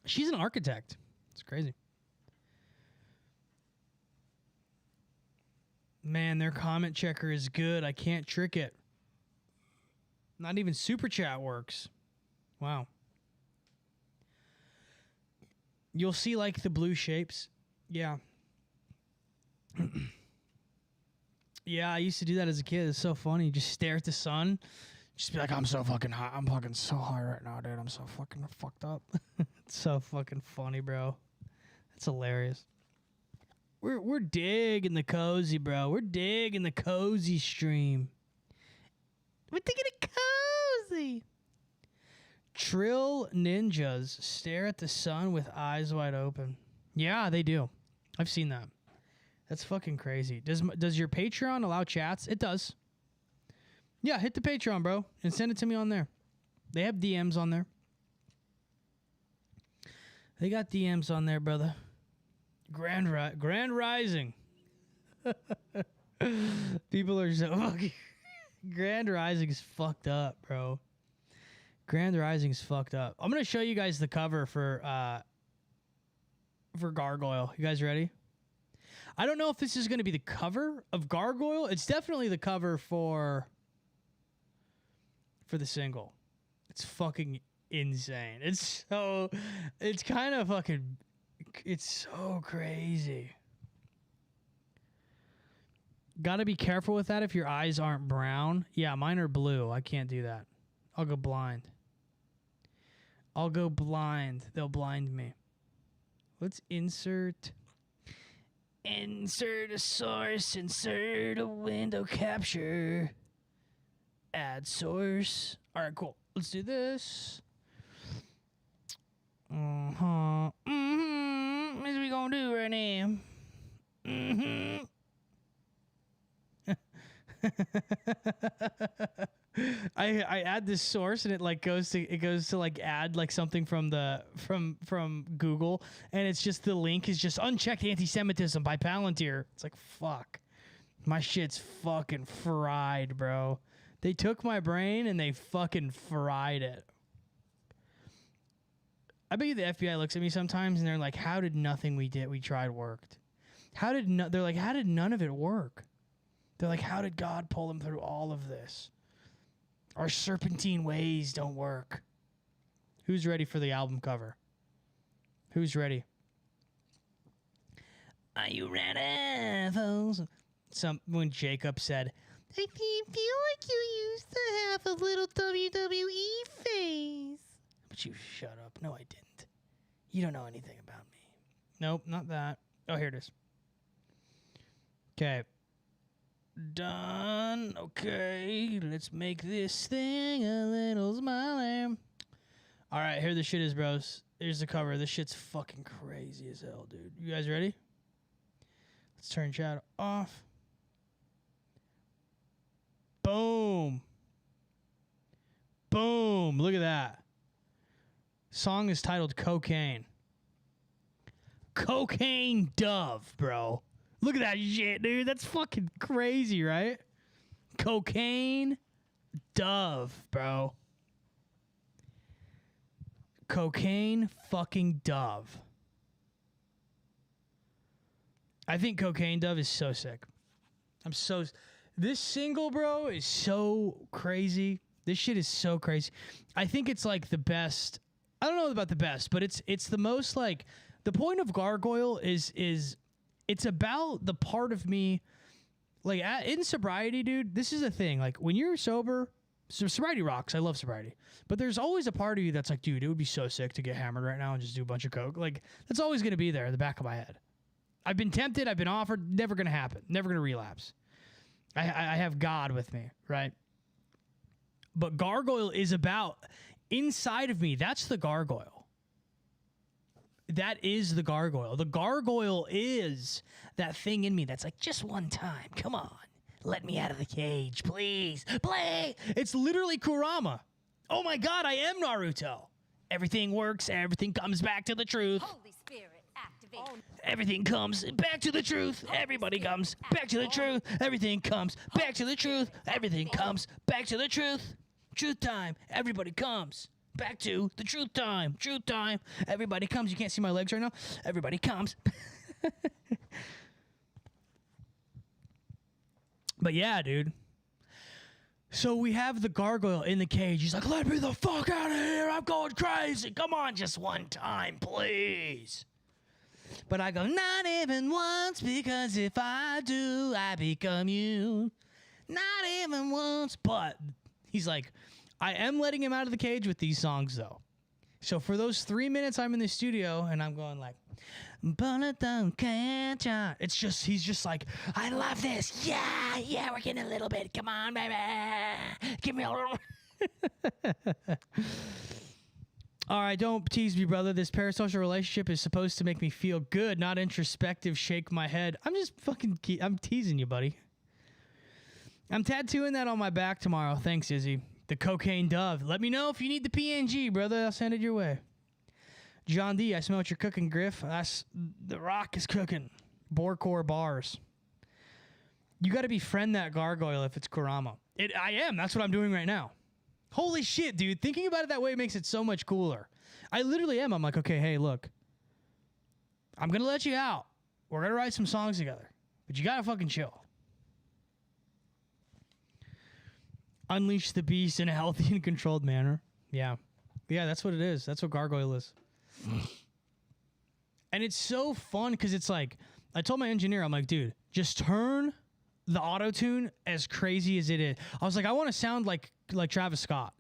She's an architect. It's crazy. Man, their comment checker is good. I can't trick it. Not even super chat works. Wow. You'll see like the blue shapes. Yeah. Yeah, I used to do that as a kid. It's so funny. Just stare at the sun. Just be like, I'm so fucking high. I'm fucking so high right now, dude. I'm so fucking fucked up. It's so fucking funny, bro. It's hilarious. We're digging the cozy, bro. We're digging the cozy stream. We're digging it cozy. Trill ninjas stare at the sun with eyes wide open. Yeah, they do. I've seen that. That's fucking crazy. Does your Patreon allow chats? It does. Yeah, hit the Patreon, bro, and send it to me on there. They have DMs on there. They got DMs on there, brother. Grand Rising. People are so fucking... Grand Rising is fucked up, bro. Grand Rising is fucked up. I'm going to show you guys the cover for Gargoyle. You guys ready? I don't know if this is going to be the cover of Gargoyle. It's definitely the cover for the single. It's fucking insane. It's kind of fucking... It's so crazy. Gotta be careful with that if your eyes aren't brown. Yeah, mine are blue. I can't do that. I'll go blind. They'll blind me. Let's insert a source, insert a window capture. Add source. All right, cool. Let's do this. What are we gonna do right now? I add this source and it goes to like add like something from Google, and it's just the link is just unchecked anti-Semitism by Palantir. It's like, fuck. My shit's fucking fried, bro. They took my brain and they fucking fried it. I bet you the FBI looks at me sometimes and they're like, how did nothing we tried worked? They're like, how did none of it work? They're like, how did God pull them through all of this? Our serpentine ways don't work. Who's ready for the album cover? Who's ready? Are you ready, folks? When Jacob said, I feel like you used to have a little WWE face. But you shut up. No, I didn't. You don't know anything about me. Nope, not that. Oh, here it is. Okay. Done. Okay, let's make this thing a little smiling. All right, here the shit is, bros. Here's the cover. This shit's fucking crazy as hell, dude. You guys ready? Let's turn chat off. Boom. Boom. Look at that. Song is titled Cocaine. Cocaine Dove, bro. Look at that shit, dude. That's fucking crazy, right? Cocaine Dove, bro. Cocaine fucking Dove. I think Cocaine Dove is so sick. This single, bro, is so crazy. This shit is so crazy. I think it's like the best. I don't know about the best, but it's the most like the point of Gargoyle is it's about the part of me like in sobriety, dude. This is a thing. Like when you're sober, sobriety rocks. I love sobriety. But there's always a part of you that's like, dude, it would be so sick to get hammered right now and just do a bunch of coke. Like that's always going to be there in the back of my head. I've been tempted. I've been offered. Never going to happen. Never going to relapse. I have God with me, right? But Gargoyle is about inside of me. That's the Gargoyle. That is the Gargoyle. The Gargoyle is that thing in me that's like, just one time. Come on. Let me out of the cage, please. Play. It's literally Kurama. Oh my God, I am Naruto. Everything works. Everything comes back to the truth. Holy Spirit, activate. Everything comes back to the truth. Everybody comes back to the truth. Everything comes back to the truth. Everything comes back to the truth. Truth time. Everybody comes back to the truth time. Truth time. Everybody comes. You can't see my legs right now. Everybody comes. But yeah, dude. So we have the Gargoyle in the cage. He's like, let me the fuck out of here. I'm going crazy. Come on, just one time, please. But I go, not even once, because if I do, I become you. Not even once. But he's like, I am letting him out of the cage with these songs, though. So for those 3 minutes I'm in the studio, and I'm going like, it's just, he's just like, I love this. Yeah, we're getting a little bit. Come on, baby. Give me a little. All right, don't tease me, brother. This parasocial relationship is supposed to make me feel good, not introspective, shake my head. I'm just fucking, I'm teasing you, buddy. I'm tattooing that on my back tomorrow. Thanks, Izzy. The Cocaine Dove. Let me know if you need the PNG, brother. I'll send it your way. John D, I smell what you're cooking, Griff. The Rock is cooking. Borecore bars. You got to befriend that Gargoyle if it's Kurama. I am. That's what I'm doing right now. Holy shit, dude. Thinking about it that way makes it so much cooler. I literally am. I'm like, okay, hey, look. I'm going to let you out. We're going to write some songs together. But you got to fucking chill. Unleash the beast in a healthy and controlled manner. Yeah. Yeah, that's what it is. That's what Gargoyle is. And it's so fun because it's like, I told my engineer, I'm like, dude, just turn the auto-tune as crazy as it is. I was like, I want to sound like Travis Scott.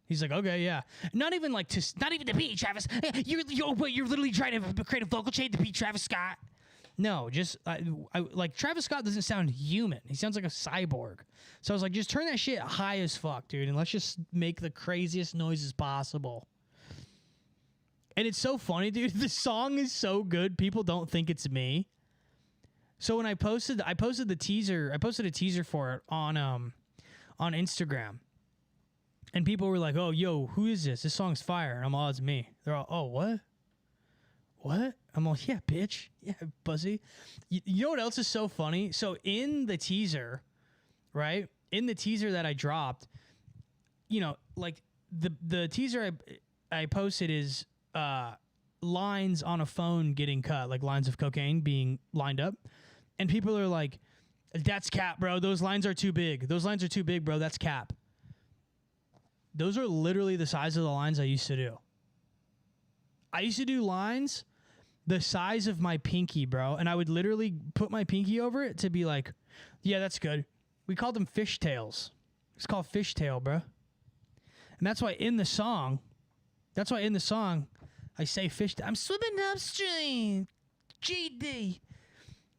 He's like, okay, yeah. Not even to be Travis. You're literally trying to create a vocal chain to be Travis Scott. No, just I like Travis Scott doesn't sound human. He sounds like a cyborg. So I was like, just turn that shit high as fuck, dude, and let's just make the craziest noises possible. And it's so funny, dude. The song is so good. People don't think it's me. So when I posted the teaser. I posted a teaser for it on Instagram, and people were like, "Oh, yo, who is this? This song's fire." And I'm all, it's me. They're all, "Oh, what? What?" I'm all, "Yeah, bitch. Yeah, pussy." You know what else is so funny? So in the teaser, right? In the teaser that I dropped, you know, like the teaser I posted is lines on a phone getting cut, like lines of cocaine being lined up, and people are like, "That's cap, bro. Those lines are too big. Those lines are too big, bro. That's cap." Those are literally the size of the lines I used to do. I used to do lines the size of my pinky, bro, and I would literally put my pinky over it to be like, "Yeah, that's good." We called them fishtails. It's called fishtail, bro. And that's why in the song, I say fish. I'm swimming upstream, GD.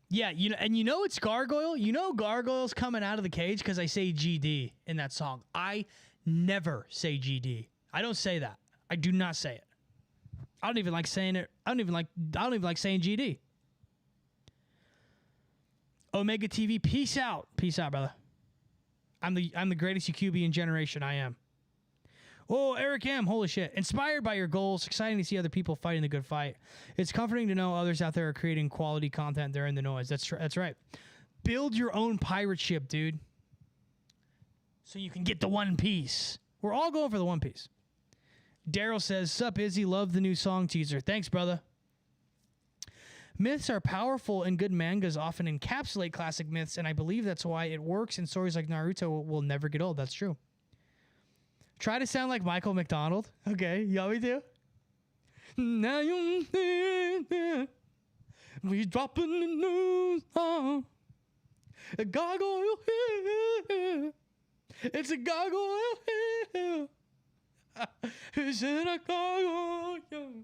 Yeah, you know it's gargoyle. You know gargoyle's coming out of the cage because I say GD in that song. I never say GD. I don't say that. I do not say it. I don't even like saying it. I don't even like saying GD. Omega TV, peace out, brother. I'm the greatest Yakubian generation. I am. Oh, Eric M. Holy shit. Inspired by your goals. Exciting to see other people fighting the good fight. It's comforting to know others out there are creating quality content. They're in the noise. That's right. Build your own pirate ship, dude. So you can get the One Piece. We're all going for the One Piece. Daryl says, "Sup, Izzy? Love the new song teaser." Thanks, brother. Myths are powerful, and good mangas often encapsulate classic myths, and I believe that's why it works, and stories like Naruto will never get old. That's true. Try to sound like Michael McDonald. Okay, you want me to? Now we dropping the news. A gargoyle here. It's a gargoyle here. Is it a gargoyle?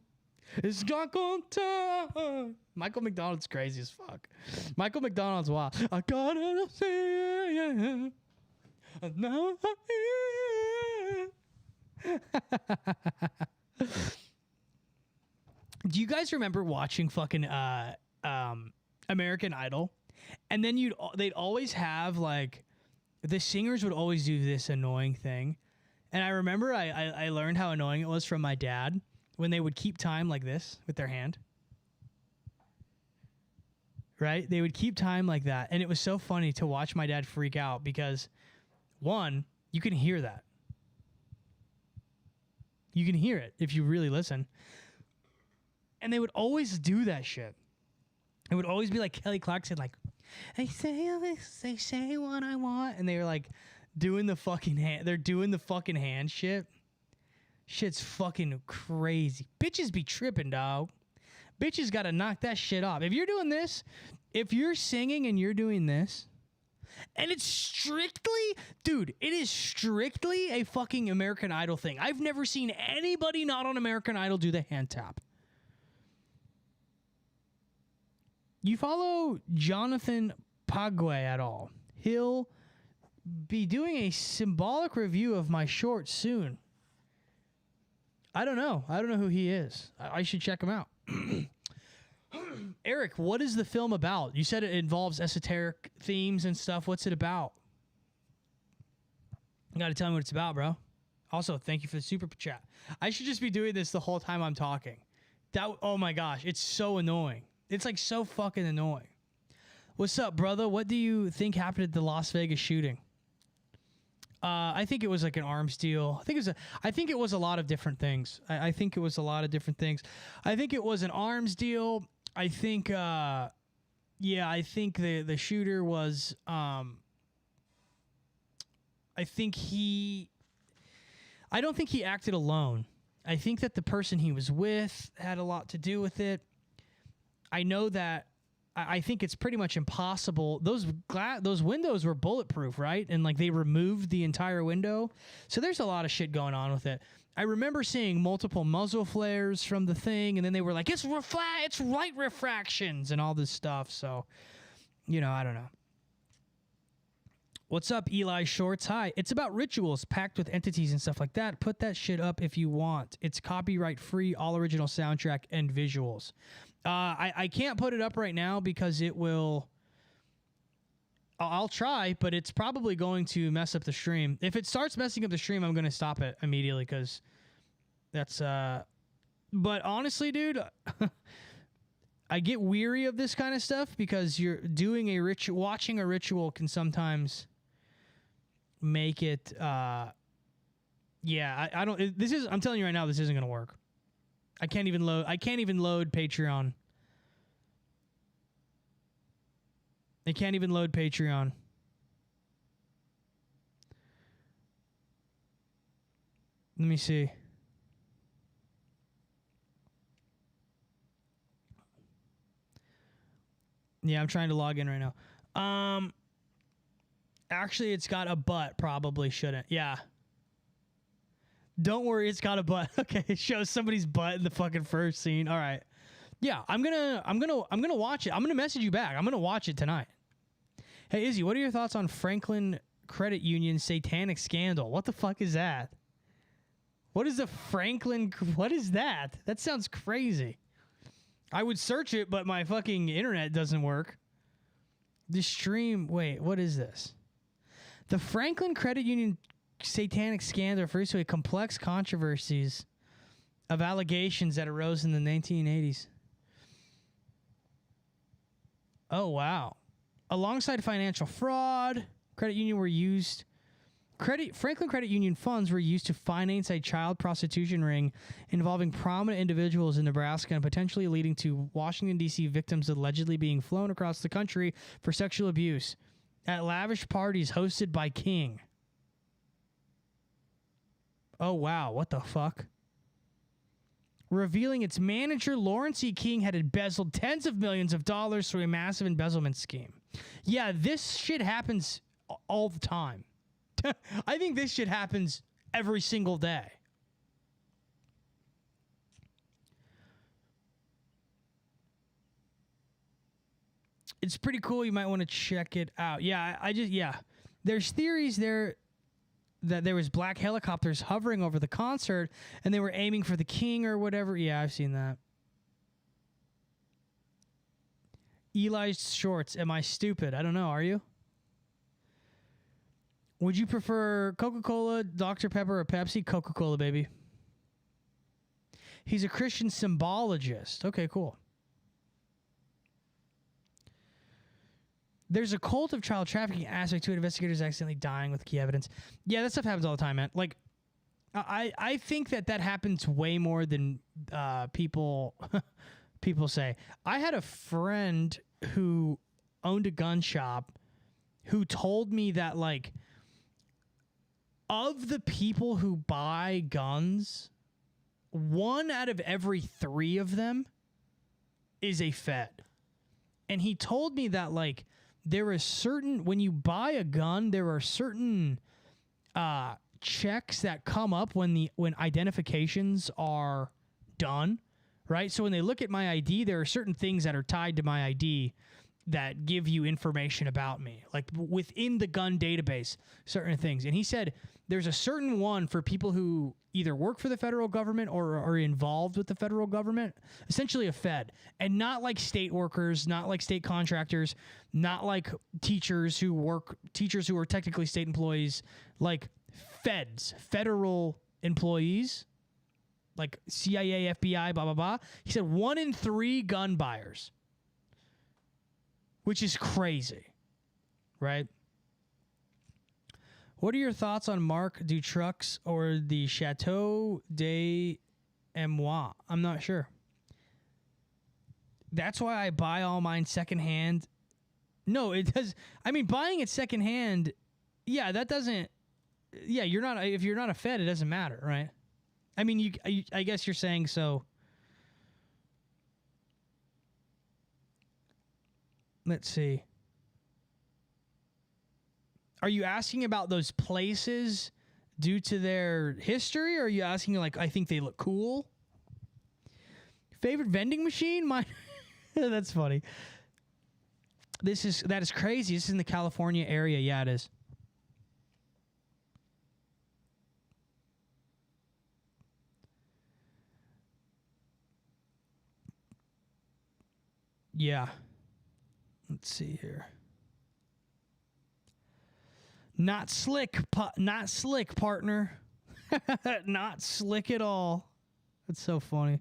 It's gargoyle time. Michael McDonald's crazy as fuck. Michael McDonald's wild. I gotta say, yeah. Now I'm here. Do you guys remember watching fucking American Idol? And then they'd always have like the singers would always do this annoying thing. And I remember I learned how annoying it was from my dad when they would keep time like this with their hand. Right? They would keep time like that. And it was so funny to watch my dad freak out because, one, you can hear that. You can hear it if you really listen. And they would always do that shit. It would always be like Kelly Clarkson, like, they say what I want. And they were like doing the fucking hand. They're doing the fucking hand shit. Shit's fucking crazy. Bitches be tripping, dog. Bitches gotta knock that shit off. If you're doing this, if you're singing and you're doing this, and it's strictly, dude, it is strictly a fucking American Idol thing. I've never seen anybody not on American Idol do the hand tap. You follow Jonathan Pagwe at all? He'll be doing a symbolic review of my short soon. I don't know. I don't know who he is. I should check him out. Eric, what is the film about? You said it involves esoteric themes and stuff. What's it about? You got to tell me what it's about, bro. Also, thank you for the super chat. I should just be doing this the whole time I'm talking. Oh my gosh, it's so annoying. It's like so fucking annoying. What's up, brother? What do you think happened at the Las Vegas shooting? I think it was like an arms deal. I think it was a lot of different things. I think it was a lot of different things. I think it was an arms deal. I think, I think the shooter was, I don't think he acted alone. I think that the person he was with had a lot to do with it. I know that I think it's pretty much impossible. Those windows were bulletproof, right? And like they removed the entire window. So there's a lot of shit going on with it. I remember seeing multiple muzzle flares from the thing, and then they were like, it's light refractions and all this stuff. So, I don't know. What's up, Eli Shorts? Hi. It's about rituals packed with entities and stuff like that. Put that shit up if you want. It's copyright free, all original soundtrack and visuals. I can't put it up right now because it will... I'll try, but it's probably going to mess up the stream. If it starts messing up the stream, I'm going to stop it immediately because that's... But honestly, dude, I get weary of this kind of stuff because you're doing a ritual... Watching a ritual can sometimes make it... I don't... I'm telling you right now, this isn't going to work. I can't even load Patreon. I can't even load Patreon. Let me see. Yeah, I'm trying to log in right now. Actually, it's got a butt. Probably shouldn't. Yeah. Don't worry, it's got a butt. Okay, it shows somebody's butt in the fucking first scene. All right. Yeah, I'm gonna watch it. I'm gonna message you back. I'm gonna watch it tonight. Hey, Izzy, what are your thoughts on Franklin Credit Union satanic scandal? What the fuck is that? What is a Franklin? What is that? That sounds crazy. I would search it, but my fucking internet doesn't work. The stream. Wait, what is this? The Franklin Credit Union satanic scandal refers to a complex controversies of allegations that arose in the 1980s. Oh, wow. Alongside financial fraud, Franklin Credit Union funds were used to finance a child prostitution ring involving prominent individuals in Nebraska and potentially leading to Washington, D.C. victims allegedly being flown across the country for sexual abuse at lavish parties hosted by King. Oh, wow. What the fuck? Revealing its manager, Lawrence E. King, had embezzled tens of millions of dollars through a massive embezzlement scheme. Yeah, this shit happens all the time. I think this shit happens every single day. It's pretty cool. You might want to check it out. Yeah, there's theories there that there was black helicopters hovering over the concert and they were aiming for the king or whatever. Yeah, I've seen that. Eli's shorts. Am I stupid? I don't know. Are you? Would you prefer Coca-Cola, Dr. Pepper, or Pepsi? Coca-Cola, baby. He's a Christian symbologist. Okay, cool. There's a cult of child trafficking aspect to it. Investigators accidentally dying with key evidence. Yeah, that stuff happens all the time, man. Like, I think that happens way more than people say. I had a friend who owned a gun shop who told me that, like, of the people who buy guns, 1 out of every 3 of them is a Fed. And he told me that, like, there is certain, when you buy a gun, there are certain checks that come up when identifications are done, right? So when they look at my ID, there are certain things that are tied to my ID that give you information about me, like within the gun database, certain things. And he said there's a certain one for people who either work for the federal government or are involved with the federal government, essentially a Fed, and not like state workers, not like state contractors, not like teachers who are technically state employees, like feds, federal employees, like CIA, FBI, blah, blah, blah. He said 1 in 3 gun buyers, which is crazy, right? What are your thoughts on Marc Dutroux or the Chateau de Moi? I'm not sure. That's why I buy all mine secondhand. No, it does. I mean, buying it secondhand, yeah, that doesn't. Yeah, you're not. If you're not a Fed, it doesn't matter, right? I mean, I guess you're saying so. Let's see. Are you asking about those places due to their history, or are you asking, like, I think they look cool? Favorite vending machine? Mine. That's funny. That is crazy. This is in the California area. Yeah, it is. Yeah. Let's see here. Not slick, partner. Not slick at all. That's so funny.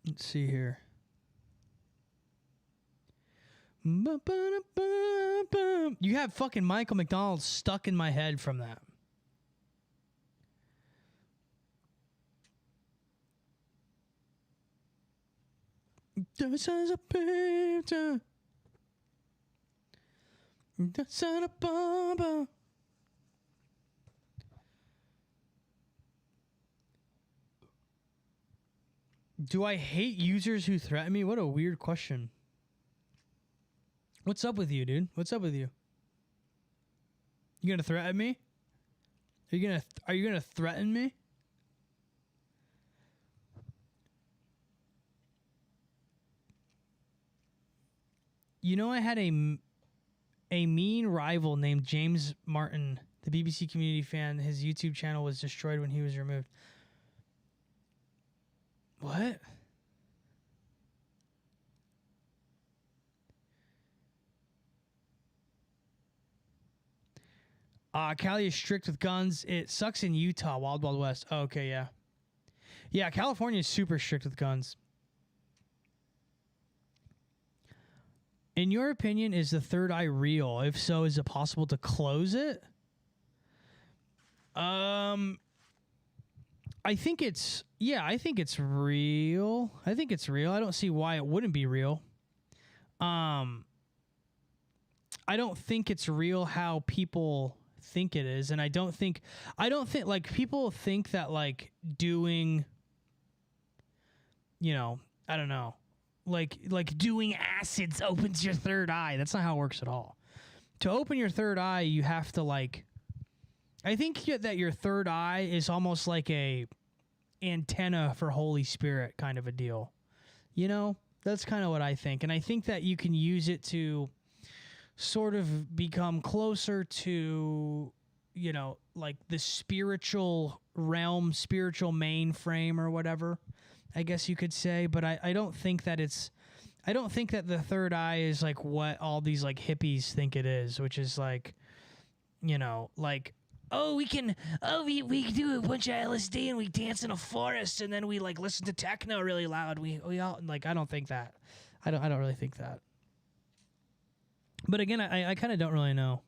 Let's see here. You have fucking Michael McDonald stuck in my head from that. This is a picture. This is a bomb. Do I hate users who threaten me? What a weird question. What's up with you, dude? What's up with you? You gonna threaten me? Are you gonna threaten me? You know, I had a mean rival named James Martin, the BBC Community fan. His YouTube channel was destroyed when he was removed. What? Cali is strict with guns. It sucks in Utah, Wild Wild West. Oh, okay, yeah. Yeah, California is super strict with guns. In your opinion, is the third eye real? If so, is it possible to close it? I think it's real. I think it's real. I don't see why it wouldn't be real. I don't think it's real how people think it is, and I don't think like people think that like doing, you know, I don't know, like doing acids opens your third eye. That's not how it works at all. To open your third eye, you have to like, I think that your third eye is almost like a antenna for Holy Spirit kind of a deal. You know, that's kind of what I think. And I think that you can use it to sort of become closer to, you know, like the spiritual realm, spiritual mainframe or whatever, I guess you could say. But I don't think that I don't think that the third eye is like what all these like hippies think it is, which is like, you know, like, oh, we can do a bunch of LSD and we dance in a forest and then we like listen to techno really loud. We all like, I don't think that. I don't really think that. But again, I kind of don't really know.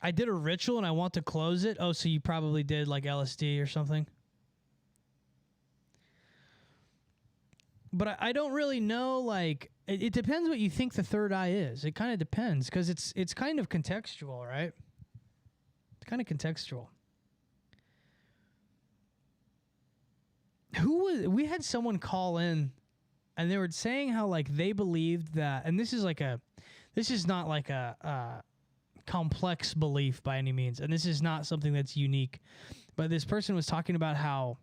I did a ritual and I want to close it. Oh, so you probably did like LSD or something. But I don't really know, like, it depends what you think the third eye is. It kind of depends, because it's kind of contextual, right? It's kind of contextual. We had someone call in, and they were saying how, like, they believed that, and this is not like a complex belief by any means, and this is not something that's unique, but this person was talking about how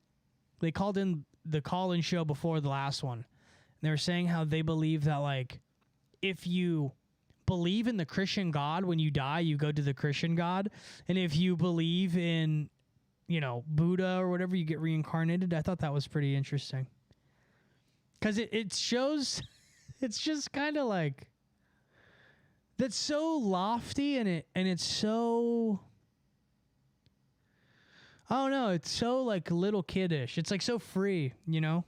they called in the call-in show before the last one. And they were saying how they believe that, like, if you believe in the Christian God, when you die, you go to the Christian God. And if you believe in, you know, Buddha or whatever, you get reincarnated. I thought that was pretty interesting. Because it shows, it's just kind of like, that's so lofty and it's so, I don't know, it's so like little kiddish. It's like so free, you know?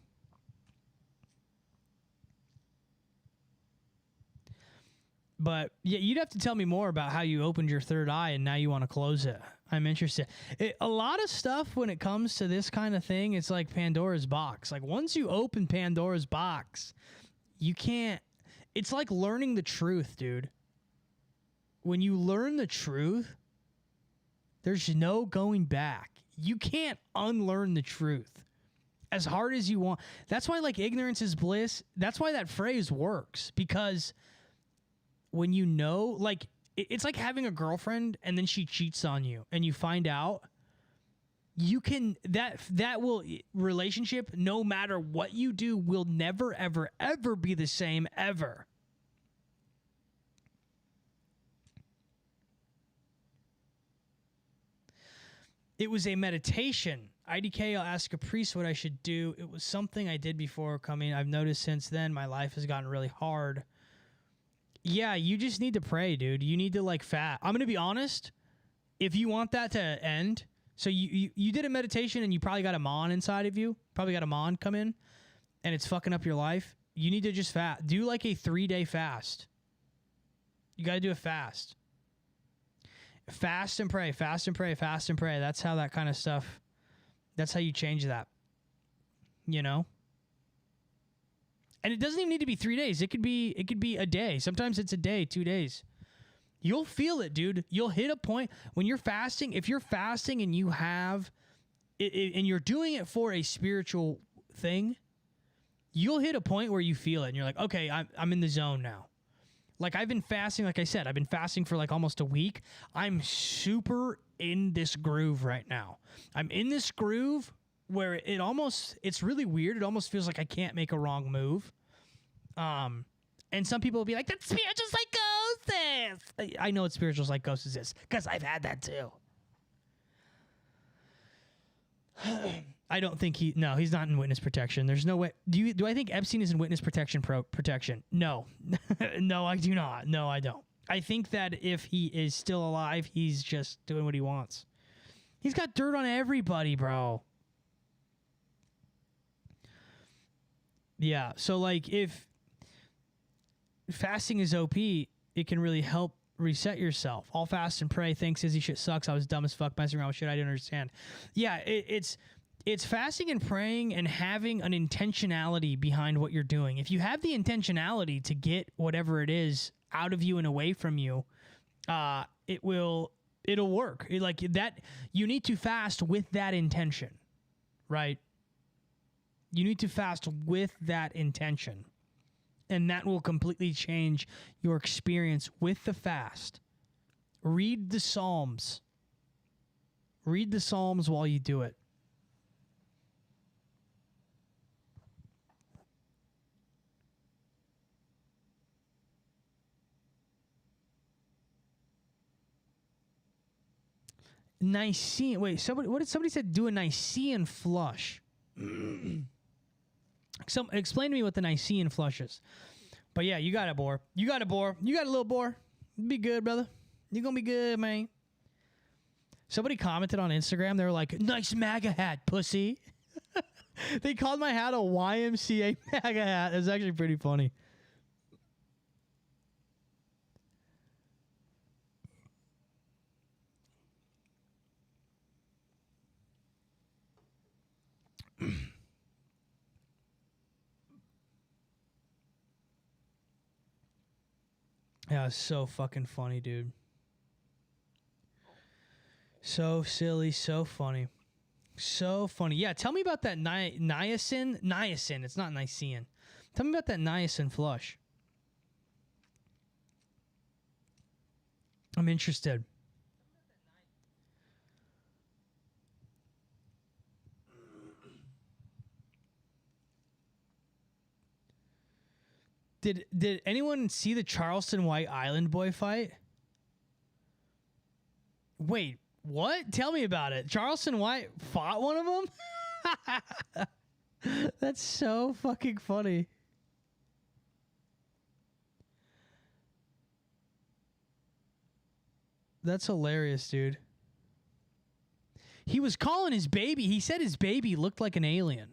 But yeah, you'd have to tell me more about how you opened your third eye and now you want to close it. I'm interested. A lot of stuff when it comes to this kind of thing, it's like Pandora's box. Like once you open Pandora's box, you can't, it's like learning the truth, dude. When you learn the truth, there's no going back. You can't unlearn the truth as hard as you want. That's why, like, ignorance is bliss. That's why that phrase works, because when you know, like, it's like having a girlfriend and then she cheats on you and you find out, you can, that will, relationship, no matter what you do, will never, ever, ever be the same ever. It was a meditation. IDK, I'll ask a priest what I should do. It was something I did before coming. I've noticed since then my life has gotten really hard. Yeah, you just need to pray, dude. You need to, like, I'm going to be honest. If you want that to end, So you did a meditation and you probably got a mon inside of you. Probably got a mon come in, and it's fucking up your life. You need to just do like a 3-day fast. You got to do a fast. Fast and pray, fast and pray, fast and pray. That's how that kind of stuff. That's how you change that. You know. And it doesn't even need to be 3 days. It could be a day. Sometimes it's a day, 2 days. You'll feel it, dude. You'll hit a point when you're fasting. If you're fasting and you have it, and you're doing it for a spiritual thing, you'll hit a point where you feel it and you're like, okay, I'm in the zone now. Like I've been fasting, like I said, I've been fasting for like almost a week. I'm super in this groove right now. I'm in this groove where it's really weird. It almost feels like I can't make a wrong move. And some people will be like, that's spiritual psychosis. I know what spiritual psychosis is because I've had that too. I don't think he's not in witness protection. There's no way. Do I think Epstein is in witness protection protection? No. No, I do not. No, I don't. I think that if he is still alive, he's just doing what he wants. He's got dirt on everybody, bro. Yeah, so like if fasting is OP, it can really help reset yourself. I'll fast and pray. Thanks, Izzy. Shit sucks. I was dumb as fuck messing around with shit I didn't understand. Yeah, it's fasting and praying and having an intentionality behind what you're doing. If you have the intentionality to get whatever it is out of you and away from you, it'll work. Like that, you need to fast with that intention, right? You need to fast with that intention. And that will completely change your experience with the fast. Read the Psalms. Read the Psalms while you do it. Nicene. Wait, somebody said do a Nicene flush. Explain to me what the Nicene flush is. But yeah, you got it, Boar. You got it, Boar. You got a little Boar. Be good, brother. You're going to be good, man. Somebody commented on Instagram. They were like, nice MAGA hat, pussy. They called my hat a YMCA MAGA hat. It was actually pretty funny. Yeah, it's so fucking funny, dude. So silly, so funny. So funny. Yeah, tell me about that niacin. Niacin, it's not Nicene. Tell me about that niacin flush. I'm interested. Did anyone see the Charleston White Island Boy fight? Wait, what? Tell me about it. Charleston White fought one of them? That's so fucking funny. That's hilarious, dude. He was calling his baby. He said his baby looked like an alien.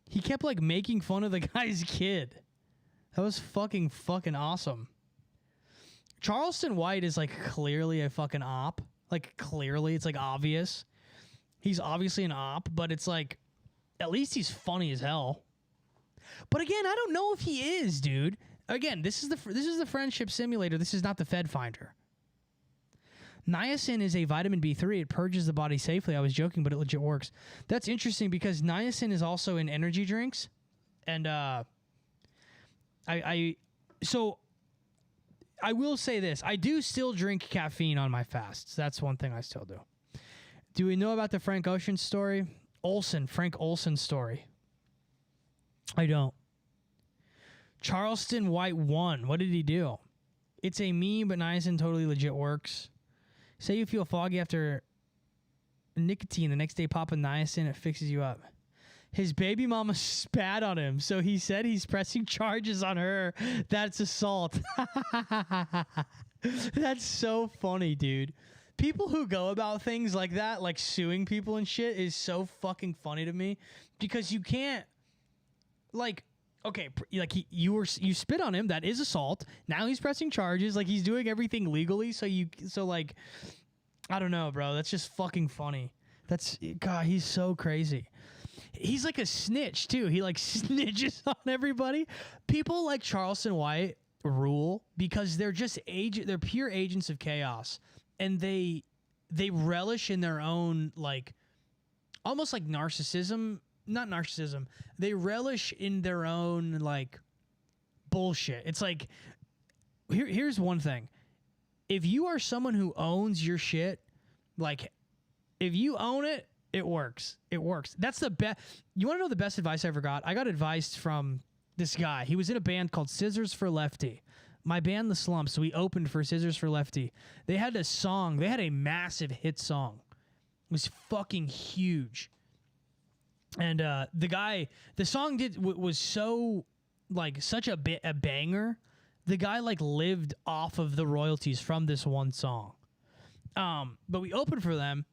He kept like making fun of the guy's kid. That was fucking awesome. Charleston White is like clearly a fucking op. Like clearly, it's like obvious. He's obviously an op, but it's like at least he's funny as hell. But again, I don't know if he is, dude. Again, this is the friendship simulator. This is not the Fed Finder. Niacin is a vitamin B3. It purges the body safely. I was joking, but it legit works. That's interesting because niacin is also in energy drinks. And so I will say this. I do still drink caffeine on my fasts. That's one thing I still do. Do we know about the Frank Ocean story? Frank Olson story. I don't. Charleston White won. What did he do? It's a meme, but niacin totally legit works. Say you feel foggy after nicotine, the next day pop a niacin, it fixes you up. His baby mama spat on him, so he said he's pressing charges on her. That's assault. That's so funny, dude. People who go about things like that, like suing people and shit, is so fucking funny to me because you can't, like, okay, you spit on him. That is assault. Now he's pressing charges. Like he's doing everything legally. So like, I don't know, bro. That's just fucking funny. God. He's so crazy. He's like a snitch too. He like snitches on everybody. People like Charleston White rule because they're just they're pure agents of chaos, and they relish in their own, like, almost like narcissism. Not narcissism. They relish in their own, like, bullshit. It's like, here's one thing. If you are someone who owns your shit, like, if you own it, it works. It works. That's the best. You want to know the best advice I ever got? I got advice from this guy. He was in a band called Scissors for Lefty. My band, The Slumps, we opened for Scissors for Lefty. They had a song. They had a massive hit song. It was fucking huge. And the song was so, like, such a banger. The guy, like, lived off of the royalties from this one song. But we opened for them,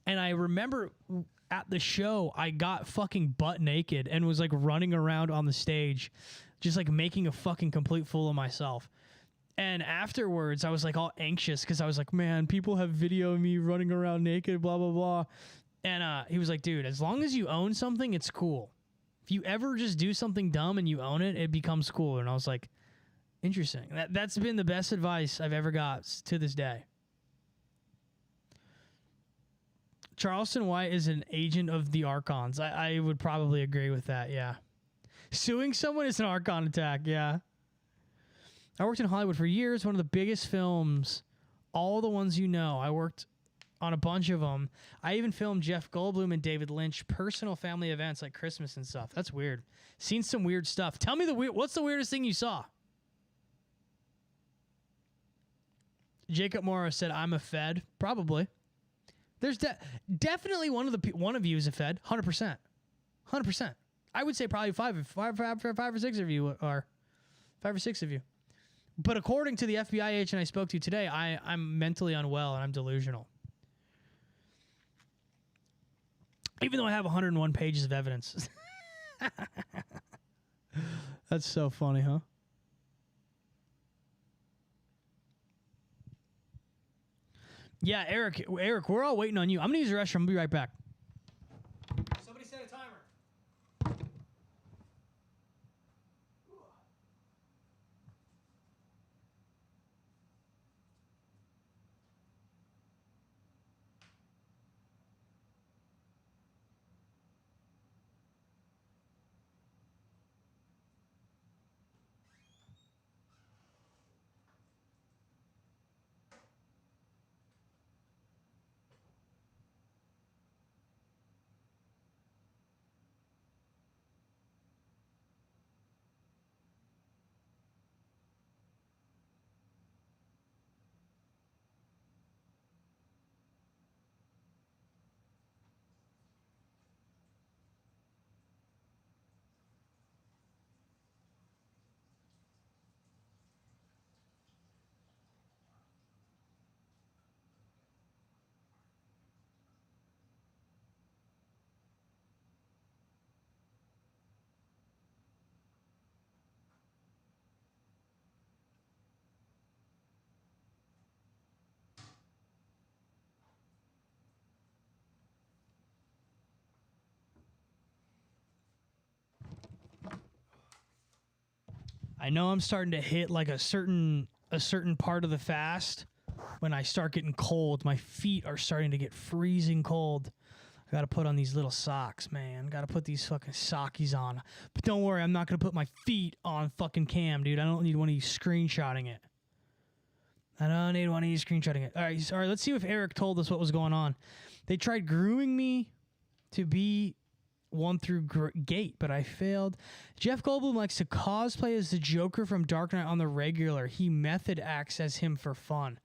and I remember at the show, I got fucking butt naked and was, like, running around on the stage, just, like, making a fucking complete fool of myself. And afterwards, I was, like, all anxious because I was like, man, people have video of me running around naked, blah, blah, blah. And he was like, dude, as long as you own something, it's cool. If you ever just do something dumb and you own it, it becomes cool. And I was like, interesting. That's been the best advice I've ever got to this day. Charleston White is an agent of the Archons. I would probably agree with that, yeah. Suing someone is an Archon attack, yeah. I worked in Hollywood for years, one of the biggest films, all the ones you know. I worked on a bunch of them. I even filmed Jeff Goldblum and David Lynch personal family events like Christmas and stuff. That's weird. Seen some weird stuff. Tell me what's the weirdest thing you saw? Jacob Morrow said, I'm a Fed. Probably. There's definitely one of you is a Fed. 100%. 100%. I would say probably five or six of you are. 5 or 6 of you. But according to the FBI agent I spoke to today, I'm mentally unwell and I'm delusional. Even though I have 101 pages of evidence. That's so funny, huh? Yeah, Eric, we're all waiting on you. I'm going to use the restroom. I'll be right back. Somebody set a timer. I know I'm starting to hit like a certain part of the fast when I start getting cold. My feet are starting to get freezing cold. I gotta put on these little socks, man. Gotta put these fucking sockies on. But don't worry, I'm not gonna put my feet on fucking cam, dude. I don't need one of you screenshotting it. I don't need one of you screenshotting it. All right, let's see if Eric told us what was going on. They tried grooming me to be one through gate, but I failed. Jeff Goldblum likes to cosplay as the Joker from Dark Knight on the regular. He method acts as him for fun.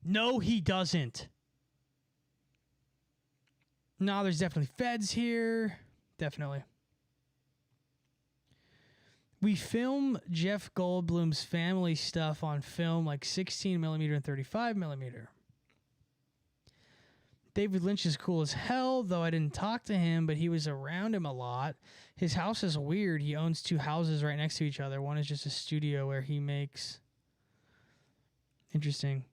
No, he doesn't. No, there's definitely feds here. Definitely. We film Jeff Goldblum's family stuff on film, like 16 millimeter and 35 millimeter. David Lynch is cool as hell, though I didn't talk to him, but he was around him a lot. His house is weird. He owns 2 houses right next to each other. One is just a studio where he makes... Interesting.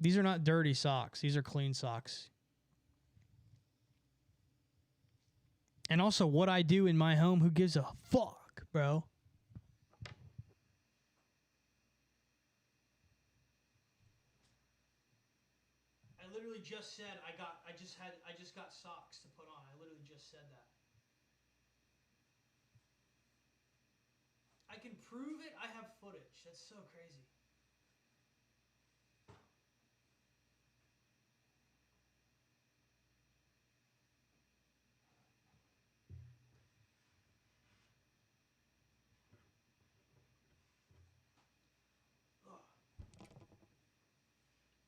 These are not dirty socks. These are clean socks. And also what I do in my home, who gives a fuck, bro? I literally just said I just got socks to put on. I literally just said that. I can prove it. I have footage. That's so crazy.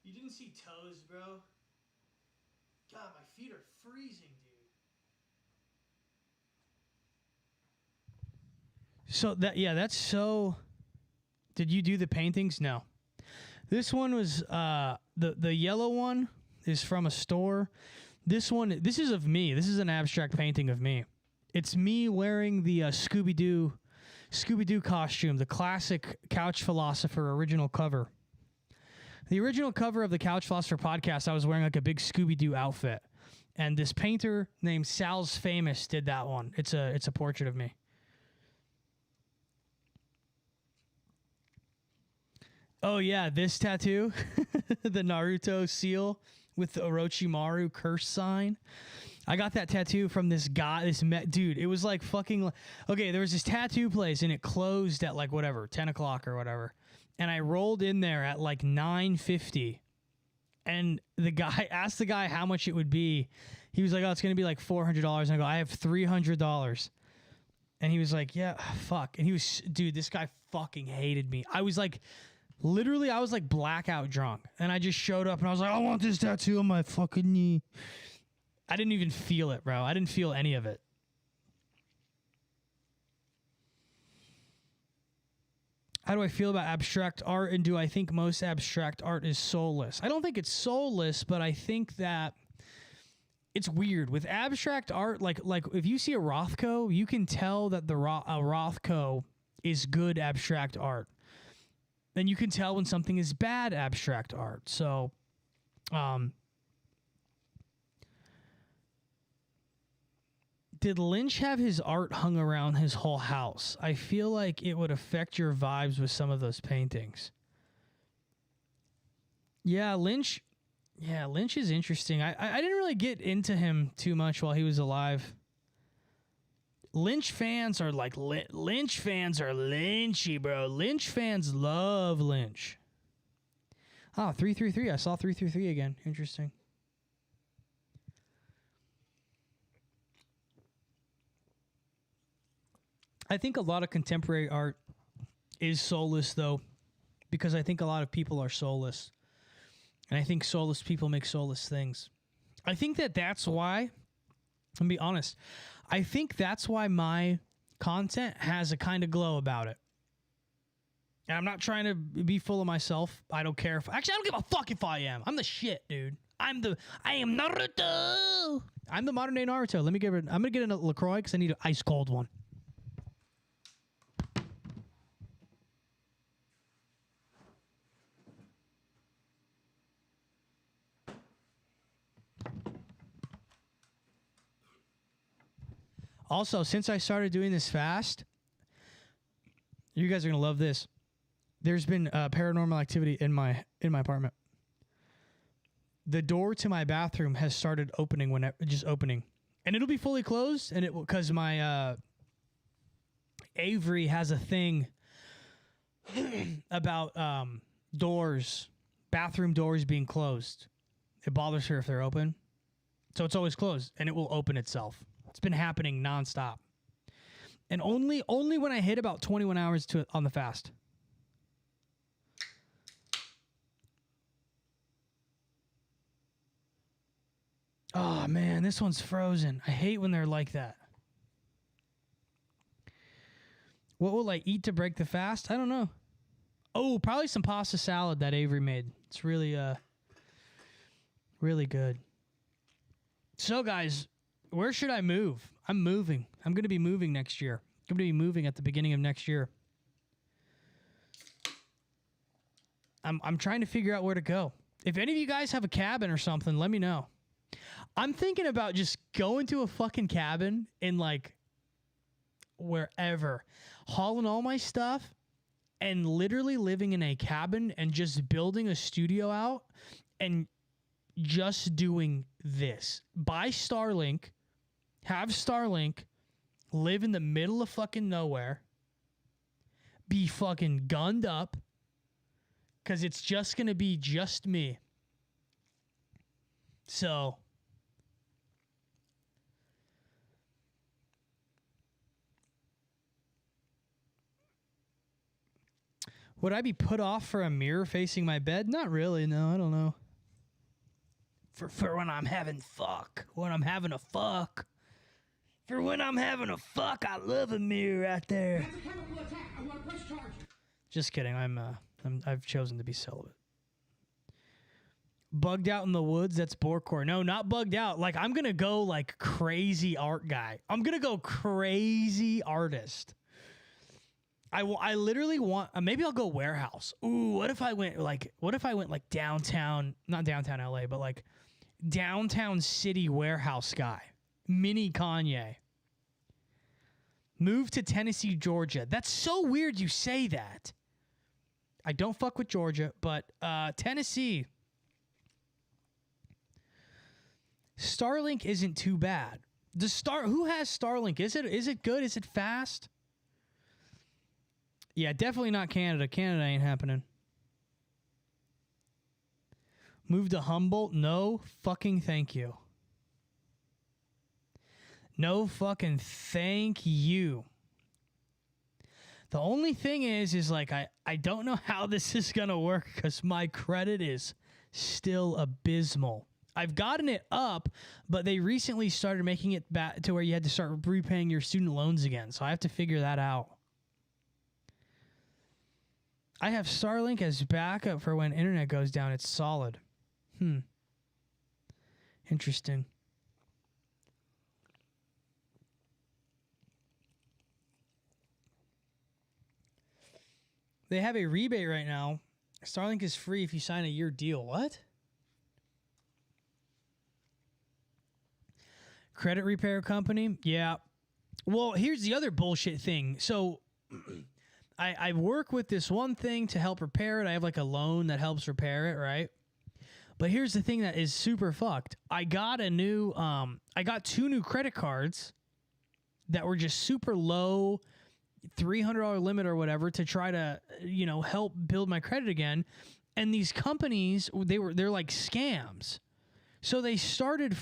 You didn't see toes, bro? God, my feet are freezing, dude. So that's so... Did you do the paintings? No. This one was, the yellow one is from a store. This is of me. This is an abstract painting of me. It's me wearing the Scooby-Doo costume, the classic Couch Philosopher original cover. The original cover of the Couch Philosopher podcast, I was wearing like a big Scooby-Doo outfit. And this painter named Sal's Famous did that one. It's a portrait of me. Oh yeah, this tattoo, the Naruto seal with the Orochimaru curse sign. I got that tattoo from this guy, dude. It was like fucking, okay, there was this tattoo place and it closed at like whatever, 10 o'clock or whatever. And I rolled in there at like 9:50. And the guy asked the guy how much it would be. He was like, oh, it's going to be like $400. And I go, I have $300. And he was like, yeah, fuck. And he was, dude, this guy fucking hated me. I was like, literally, I was like blackout drunk. And I just showed up and I was like, I want this tattoo on my fucking knee. I didn't even feel it, bro. I didn't feel any of it. How do I feel about abstract art, and do I think most abstract art is soulless? I don't think it's soulless, but I think that it's weird. With abstract art, like if you see a Rothko, you can tell that a Rothko is good abstract art. And you can tell when something is bad abstract art. So, did Lynch have his art hung around his whole house? I feel like it would affect your vibes with some of those paintings. Yeah, Lynch is interesting. I didn't really get into him too much while he was alive. Lynch fans are like, Lynch fans are lynchy, bro. Lynch fans love Lynch. Ah, 333. I saw 333 again. Interesting. I think a lot of contemporary art is soulless, though, because I think a lot of people are soulless. And I think soulless people make soulless things. I think that's why, I'll be honest, I think that's why my content has a kind of glow about it. And I'm not trying to be full of myself. I don't care if... Actually, I don't give a fuck if I am. I'm the shit, dude. I am Naruto. I'm the modern day Naruto. I'm going to get a LaCroix because I need an ice cold one. Also, since I started doing this fast, you guys are going to love this. There's been paranormal activity in my apartment. The door to my bathroom has started opening just opening. And it'll be fully closed, and because my Avery has a thing about bathroom doors being closed. It bothers her if they're open. So it's always closed, and it will open itself. It's been happening nonstop. And only when I hit about 21 hours on the fast. Oh, man, this one's frozen. I hate when they're like that. What will I eat to break the fast? I don't know. Oh, probably some pasta salad that Avery made. It's really, really good. So, guys, where should I move? I'm moving. I'm going to be moving next year. I'm going to be moving at the beginning of next year. I'm trying to figure out where to go. If any of you guys have a cabin or something, let me know. I'm thinking about just going to a fucking cabin in like wherever, hauling all my stuff and literally living in a cabin and just building a studio out and just doing this. Buy Starlink, have Starlink, live in the middle of fucking nowhere, be fucking gunned up, because it's just going to be just me. So, would I be put off for a mirror facing my bed? Not really, no, I don't know. For when I'm having fuck. When I'm having a fuck. For when I'm having a fuck, I love a mirror out there. That's a chemical attack. I want to press charge. Just kidding. I've chosen to be celibate. Bugged out in the woods. That's Borkor. No, not bugged out. Like, I'm gonna go like crazy art guy. I'm gonna go crazy artist. I literally want. Maybe I'll go warehouse. Ooh, what if I went like downtown? Not downtown LA, but like downtown city warehouse guy. Mini Kanye. Move to Tennessee, Georgia. That's so weird you say that. I don't fuck with Georgia, but Tennessee. Starlink isn't too bad. Who has Starlink? Is it good? Is it fast? Yeah, definitely not Canada. Canada ain't happening. Move to Humboldt? No fucking thank you. No fucking thank you. The only thing is like, I don't know how this is going to work because my credit is still abysmal. I've gotten it up, but they recently started making it back to where you had to start repaying your student loans again. So I have to figure that out. I have Starlink as backup for when internet goes down. It's solid. Interesting. They have a rebate right now. Starlink is free if you sign a year deal. What? Credit repair company? Yeah. Well, here's the other bullshit thing. So I work with this one thing to help repair it. I have like a loan that helps repair it, right? But here's the thing that is super fucked. I got two new credit cards that were just super low, $300 limit or whatever to try to, help build my credit again. And these companies, they're like scams. So they started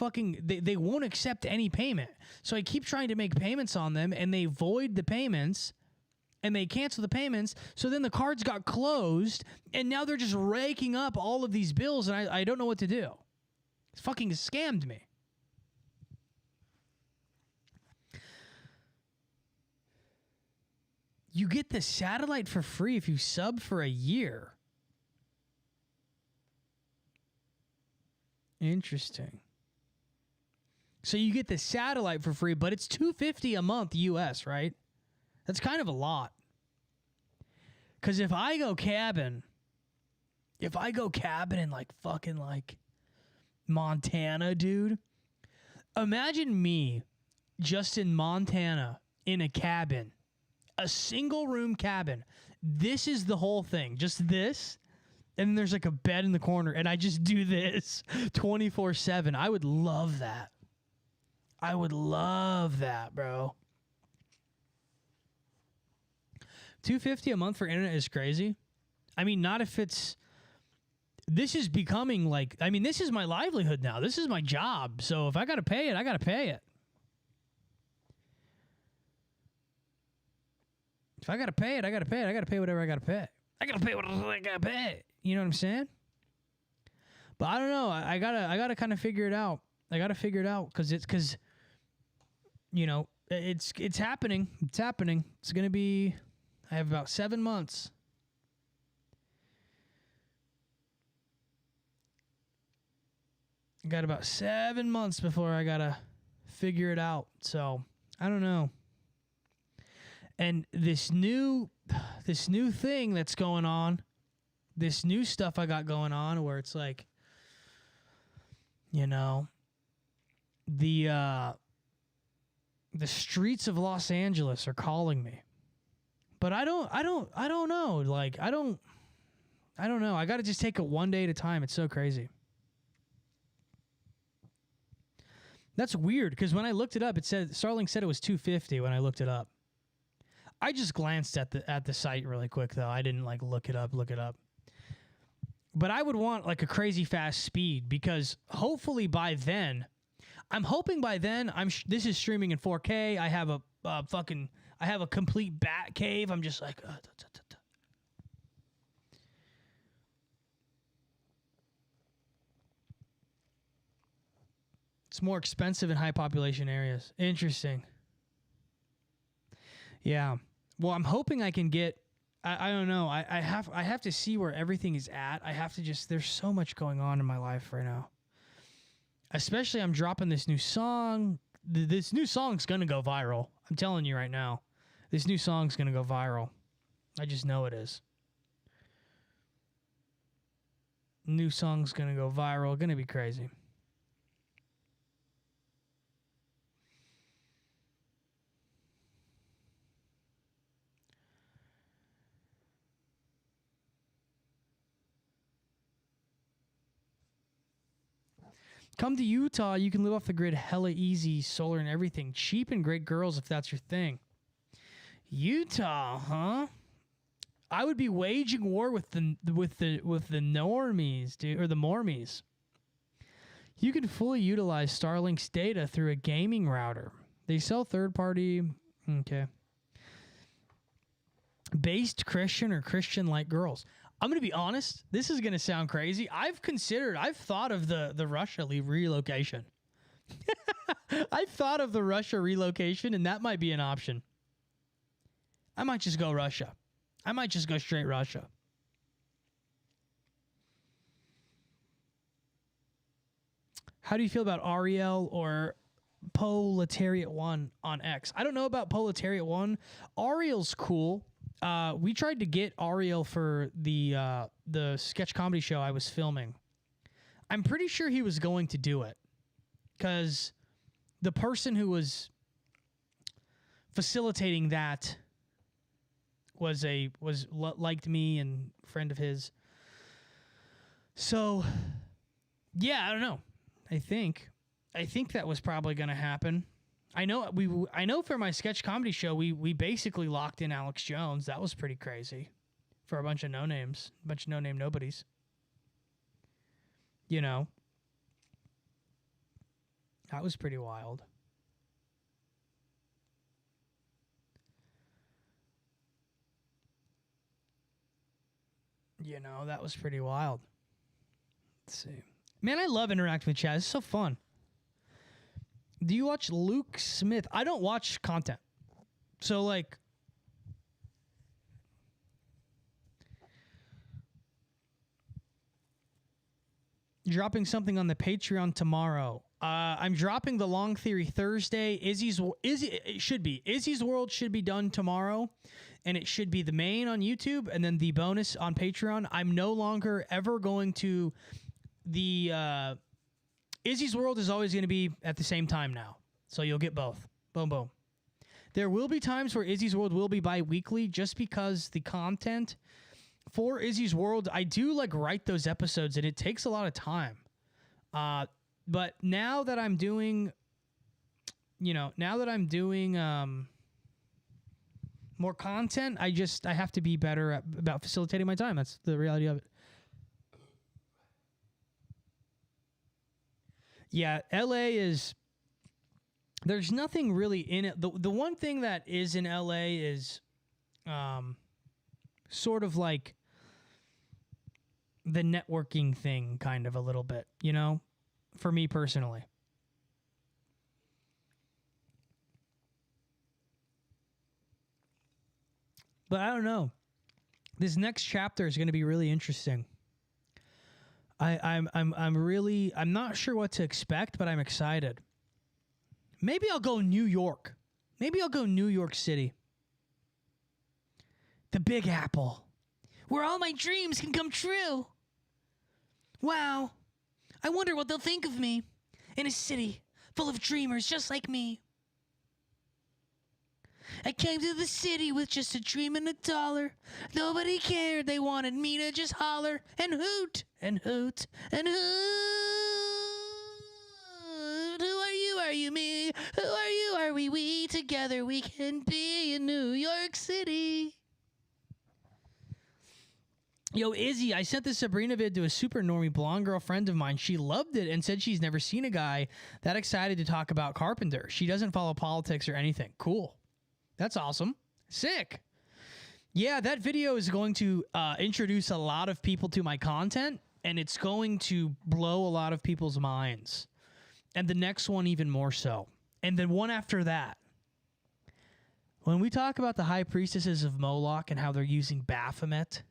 they won't accept any payment. So I keep trying to make payments on them and they void the payments and they cancel the payments. So then the cards got closed and now they're just raking up all of these bills and I don't know what to do. It's fucking scammed me. You get the satellite for free if you sub for a year. Interesting. So you get the satellite for free, but it's $250 a month US, right? That's kind of a lot. Because if I go cabin in like fucking like Montana, dude, imagine me just in Montana in a cabin, a single room cabin. This is the whole thing, just this. And then there's like a bed in the corner and I just do this 24/7. I would love that. I would love that, bro. $250 a month for internet is crazy. I mean, not if it's... This is becoming like... I mean, this is my livelihood now. This is my job. So if I got to pay it, I got to pay it. If I got to pay it, I got to pay it. I got to pay whatever I got to pay. I got to pay whatever I got to pay. You know what I'm saying? But I don't know. I gotta kind of figure it out. I gotta figure it out because It's happening. It's happening. It's going to be, I have about 7 months. I got about 7 months before I got to figure it out. So, I don't know. And this new thing that's going on, this new stuff I got going on where it's like, you know, the streets of Los Angeles are calling me. But I don't know. Like, I don't know. I got to just take it one day at a time. It's so crazy. That's weird because when I looked it up, it said Starlink said it was 250 when I looked it up. I just glanced at the site really quick though. I didn't like look it up. But I would want like a crazy fast speed because hopefully by then, I'm hoping by then this is streaming in 4K. I have a complete bat cave. I'm just like It's more expensive in high population areas. Interesting. Yeah. Well, I'm hoping I can get. I don't know. I have to see where everything is at. I have to just. There's so much going on in my life right now. Especially, I'm dropping this new song. This new song's gonna go viral. I'm telling you right now. This new song's gonna go viral. I just know it is. New song's gonna go viral. Gonna be crazy. Come to Utah. You can live off the grid hella easy, solar and everything. Cheap and great girls if that's your thing. Utah, huh? I would be waging war with the normies, dude, or the mormies. You can fully utilize Starlink's data through a gaming router. They sell third-party, okay, based Christian or Christian-like girls. I'm going to be honest. This is going to sound crazy. I've thought of the Russia relocation. I've thought of the Russia relocation, and that might be an option. I might just go Russia. I might just go straight Russia. How do you feel about Ariel or Proletariat 1 on X? I don't know about Proletariat 1. Ariel's cool. We tried to get Ariel for the sketch comedy show I was filming. I'm pretty sure he was going to do it because the person who was facilitating that liked me and friend of his. So, yeah, I don't know. I think that was probably going to happen. I know for my sketch comedy show, we basically locked in Alex Jones. That was pretty crazy for a bunch of no-names, a bunch of no-name nobodies. You know, that was pretty wild. You know, that was pretty wild. Let's see. Man, I love interacting with chat. It's so fun. Do you watch Luke Smith? I don't watch content. So, like, dropping something on the Patreon tomorrow. I'm dropping the Long Theory Thursday. Izzy's World should be done tomorrow, and it should be the main on YouTube and then the bonus on Patreon. I'm no longer ever going to the Izzy's World is always going to be at the same time now, so you'll get both. Boom, boom. There will be times where Izzy's World will be bi-weekly just because the content for Izzy's World, I do like write those episodes and it takes a lot of time. But now that I'm doing, more content, I have to be better about facilitating my time. That's the reality of it. Yeah, LA is, there's nothing really in it. The one thing that is in LA is sort of like the networking thing, kind of a little bit, for me personally. But I don't know. This next chapter is going to be really interesting. I'm not sure what to expect, but I'm excited. Maybe I'll go New York. Maybe I'll go New York City. The Big Apple, where all my dreams can come true. Wow. I wonder what they'll think of me in a city full of dreamers just like me. I came to the city with just a dream and $1. Nobody cared. They wanted me to just holler and hoot and hoot and hoot. Who are you? Are you me? Who are you? Are we? Together we can be in New York City. Yo, Izzy, I sent this Sabrina vid to a super normie blonde girl friend of mine. She loved it and said she's never seen a guy that excited to talk about Carpenter. She doesn't follow politics or anything. Cool. That's awesome. Sick. Yeah, that video is going to introduce a lot of people to my content, and it's going to blow a lot of people's minds. And the next one even more so. And then one after that. When we talk about the high priestesses of Moloch and how they're using Baphomet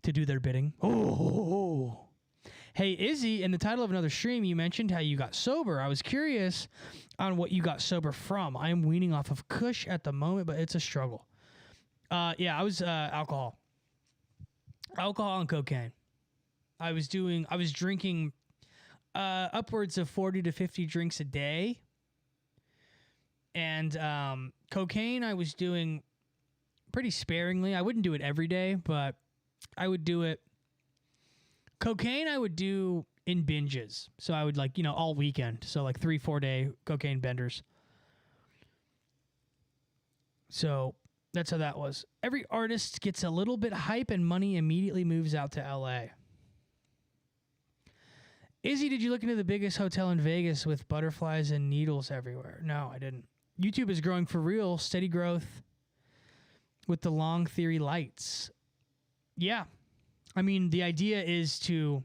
to do their bidding. Oh. Hey, Izzy, in the title of another stream, you mentioned how you got sober. I was curious on what you got sober from. I am weaning off of Kush at the moment, but it's a struggle. Yeah, I was alcohol and cocaine. I was drinking upwards of 40 to 50 drinks a day. And cocaine, I was doing pretty sparingly. I wouldn't do it every day, but I would do it. Cocaine, I would do in binges. So I would all weekend. So 3-4 day cocaine benders. So that's how that was. Every artist gets a little bit hype and money immediately moves out to LA. Izzy, did you look into the biggest hotel in Vegas with butterflies and needles everywhere? No, I didn't. YouTube is growing for real. Steady growth with the long theory lights. Yeah. I mean, the idea is to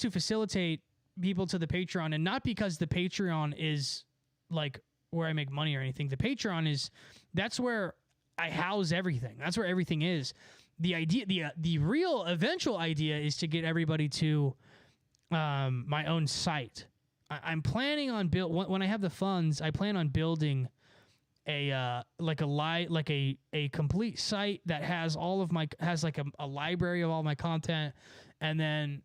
facilitate people to the Patreon, and not because the Patreon is where I make money or anything. The Patreon that's where I house everything. That's where everything is. The idea, the real eventual idea is to get everybody to my own site. I'm planning on when I have the funds, I plan on building a complete site that has all of a library of all my content, and then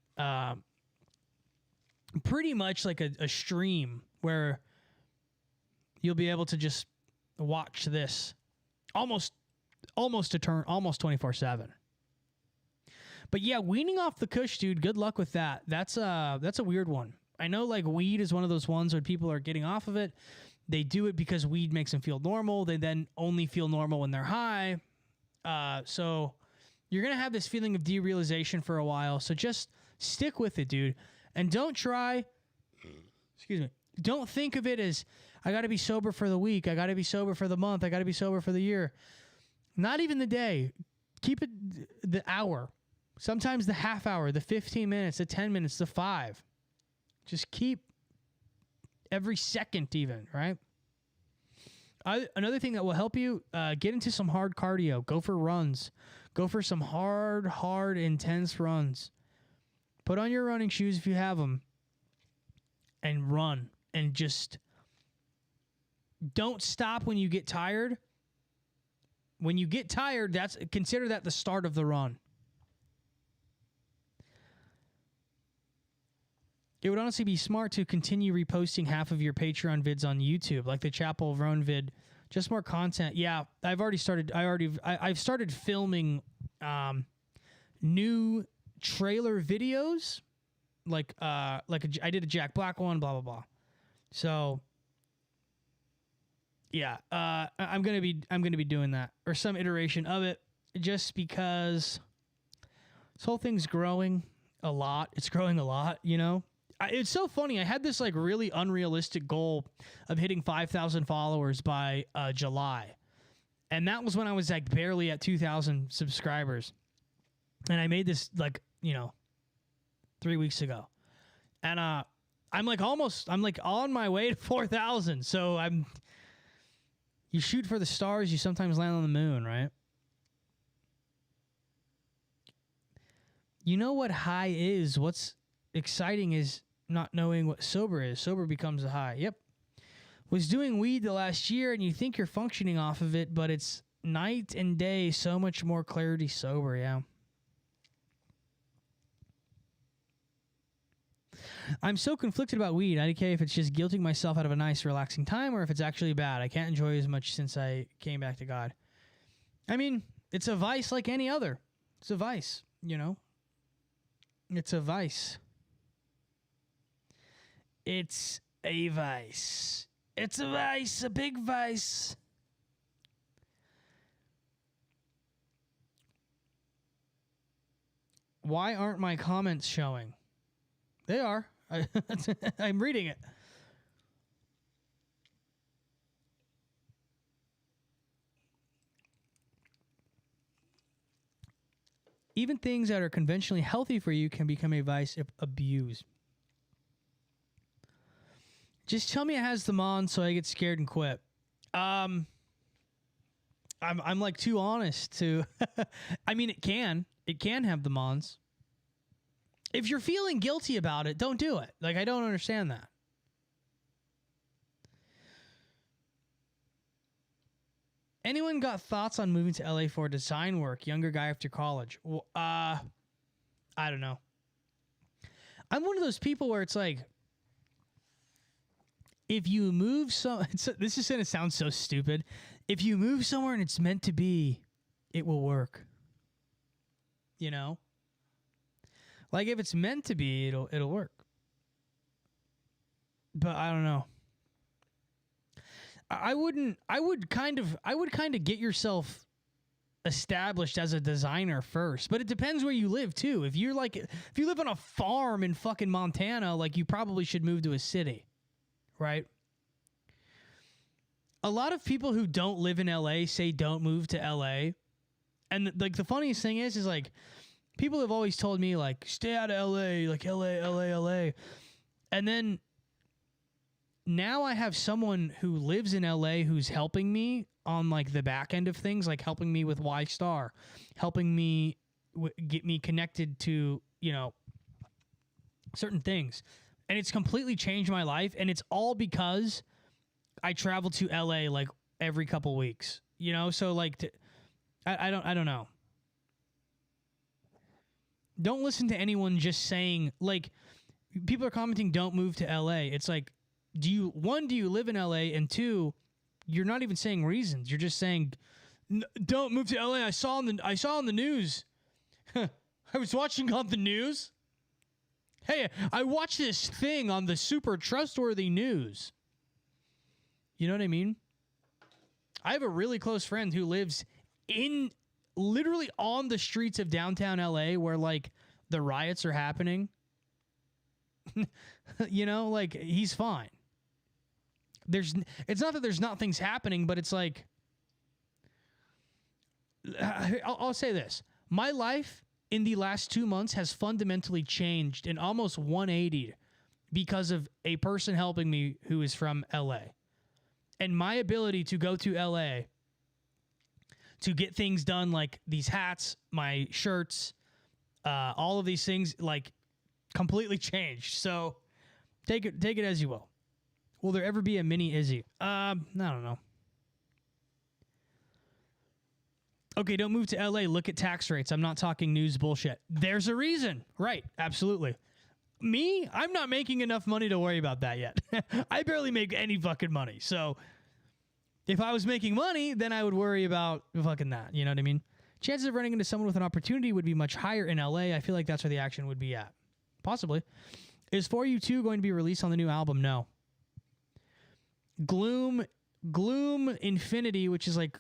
pretty much like a stream where you'll be able to just watch this almost 24/7. But yeah, weaning off the Kush, dude, good luck with that. That's a weird one. I know weed is one of those ones where people are getting off of it. They do it because weed makes them feel normal. They then only feel normal when they're high. So you're going to have this feeling of derealization for a while. So just stick with it, dude. And don't think of it as, I got to be sober for the week. I got to be sober for the month. I got to be sober for the year. Not even the day. Keep it the hour. Sometimes the half hour, the 15 minutes, the 10 minutes, the 5. Just keep every second even, right? Another thing that will help you, get into some hard cardio. Go for runs. Go for some hard, intense runs. Put on your running shoes if you have them and run. And just don't stop when you get tired. When you get tired, consider that the start of the run. It would honestly be smart to continue reposting half of your Patreon vids on YouTube, like the Chapel of Roan vid. Just more content. Yeah, I've started filming new trailer videos, I did a Jack Black one, blah blah blah. So yeah, I'm gonna be doing that, or some iteration of it, just because this whole thing's growing a lot. It's growing a lot, you know. It's so funny. I had this really unrealistic goal of hitting 5,000 followers by July. And that was when I was barely at 2,000 subscribers. And I made this 3 weeks ago. And I'm on my way to 4,000. So You shoot for the stars, you sometimes land on the moon, right? You know what high is? What's exciting is not knowing what sober is. Sober becomes a high. Yep. Was doing weed the last year, and you think you're functioning off of it, but it's night and day, so much more clarity sober, yeah. I'm so conflicted about weed. I don't care if it's just guilting myself out of a nice, relaxing time or if it's actually bad. I can't enjoy it as much since I came back to God. I mean, it's a vice like any other. It's a vice, you know? It's a vice. It's a vice. It's a vice, a big vice. Why aren't my comments showing? They are. I'm reading it. Even things that are conventionally healthy for you can become a vice if abused. Just tell me it has them on so I get scared and quit. I'm like too honest to. I mean, it can have them ons. If you're feeling guilty about it, don't do it. Like, I don't understand that. Anyone got thoughts on moving to LA for design work? Younger guy after college. Well, I don't know. I'm one of those people where it's like, if you move this is going to sound so stupid. If you move somewhere and it's meant to be, it will work. You know? Like, if it's meant to be, it'll work. But I don't know. I would kind of get yourself established as a designer first. But it depends where you live too. If you live on a farm in fucking Montana, like, you probably should move to a city. Right? A lot of people who don't live in LA say don't move to LA. And like, the funniest thing is like, people have always told me, like, stay out of LA, like LA. And then now I have someone who lives in LA who's helping me on, like, the back end of things, like helping me with Ystar, helping me get me connected to, you know, certain things. And it's completely changed my life. And it's all because I travel to LA like every couple weeks, you know? So like, I don't know. Don't listen to anyone just saying, like, people are commenting, don't move to LA. It's like, do you live in LA? And two, you're not even saying reasons. You're just saying, don't move to LA. I saw on the news. I was watching on the news. Hey, I watched this thing on the super trustworthy news. You know what I mean? I have a really close friend who lives in literally on the streets of downtown LA where, like, the riots are happening. You know, like, he's fine. It's not that there's not things happening, but it's like, I'll say this. My life in the last 2 months has fundamentally changed and almost 180 because of a person helping me who is from LA. And my ability to go to LA to get things done, like these hats, my shirts, all of these things, like, completely changed. So take it as you will. Will there ever be a mini Izzy? I don't know. Okay, don't move to LA. Look at tax rates. I'm not talking news bullshit. There's a reason. Right, absolutely. Me, I'm not making enough money to worry about that yet. I barely make any fucking money. So if I was making money, then I would worry about fucking that. You know what I mean? Chances of running into someone with an opportunity would be much higher in LA. I feel like that's where the action would be at. Possibly. Is For You 2 going to be released on the new album? No. Gloom Infinity, which is like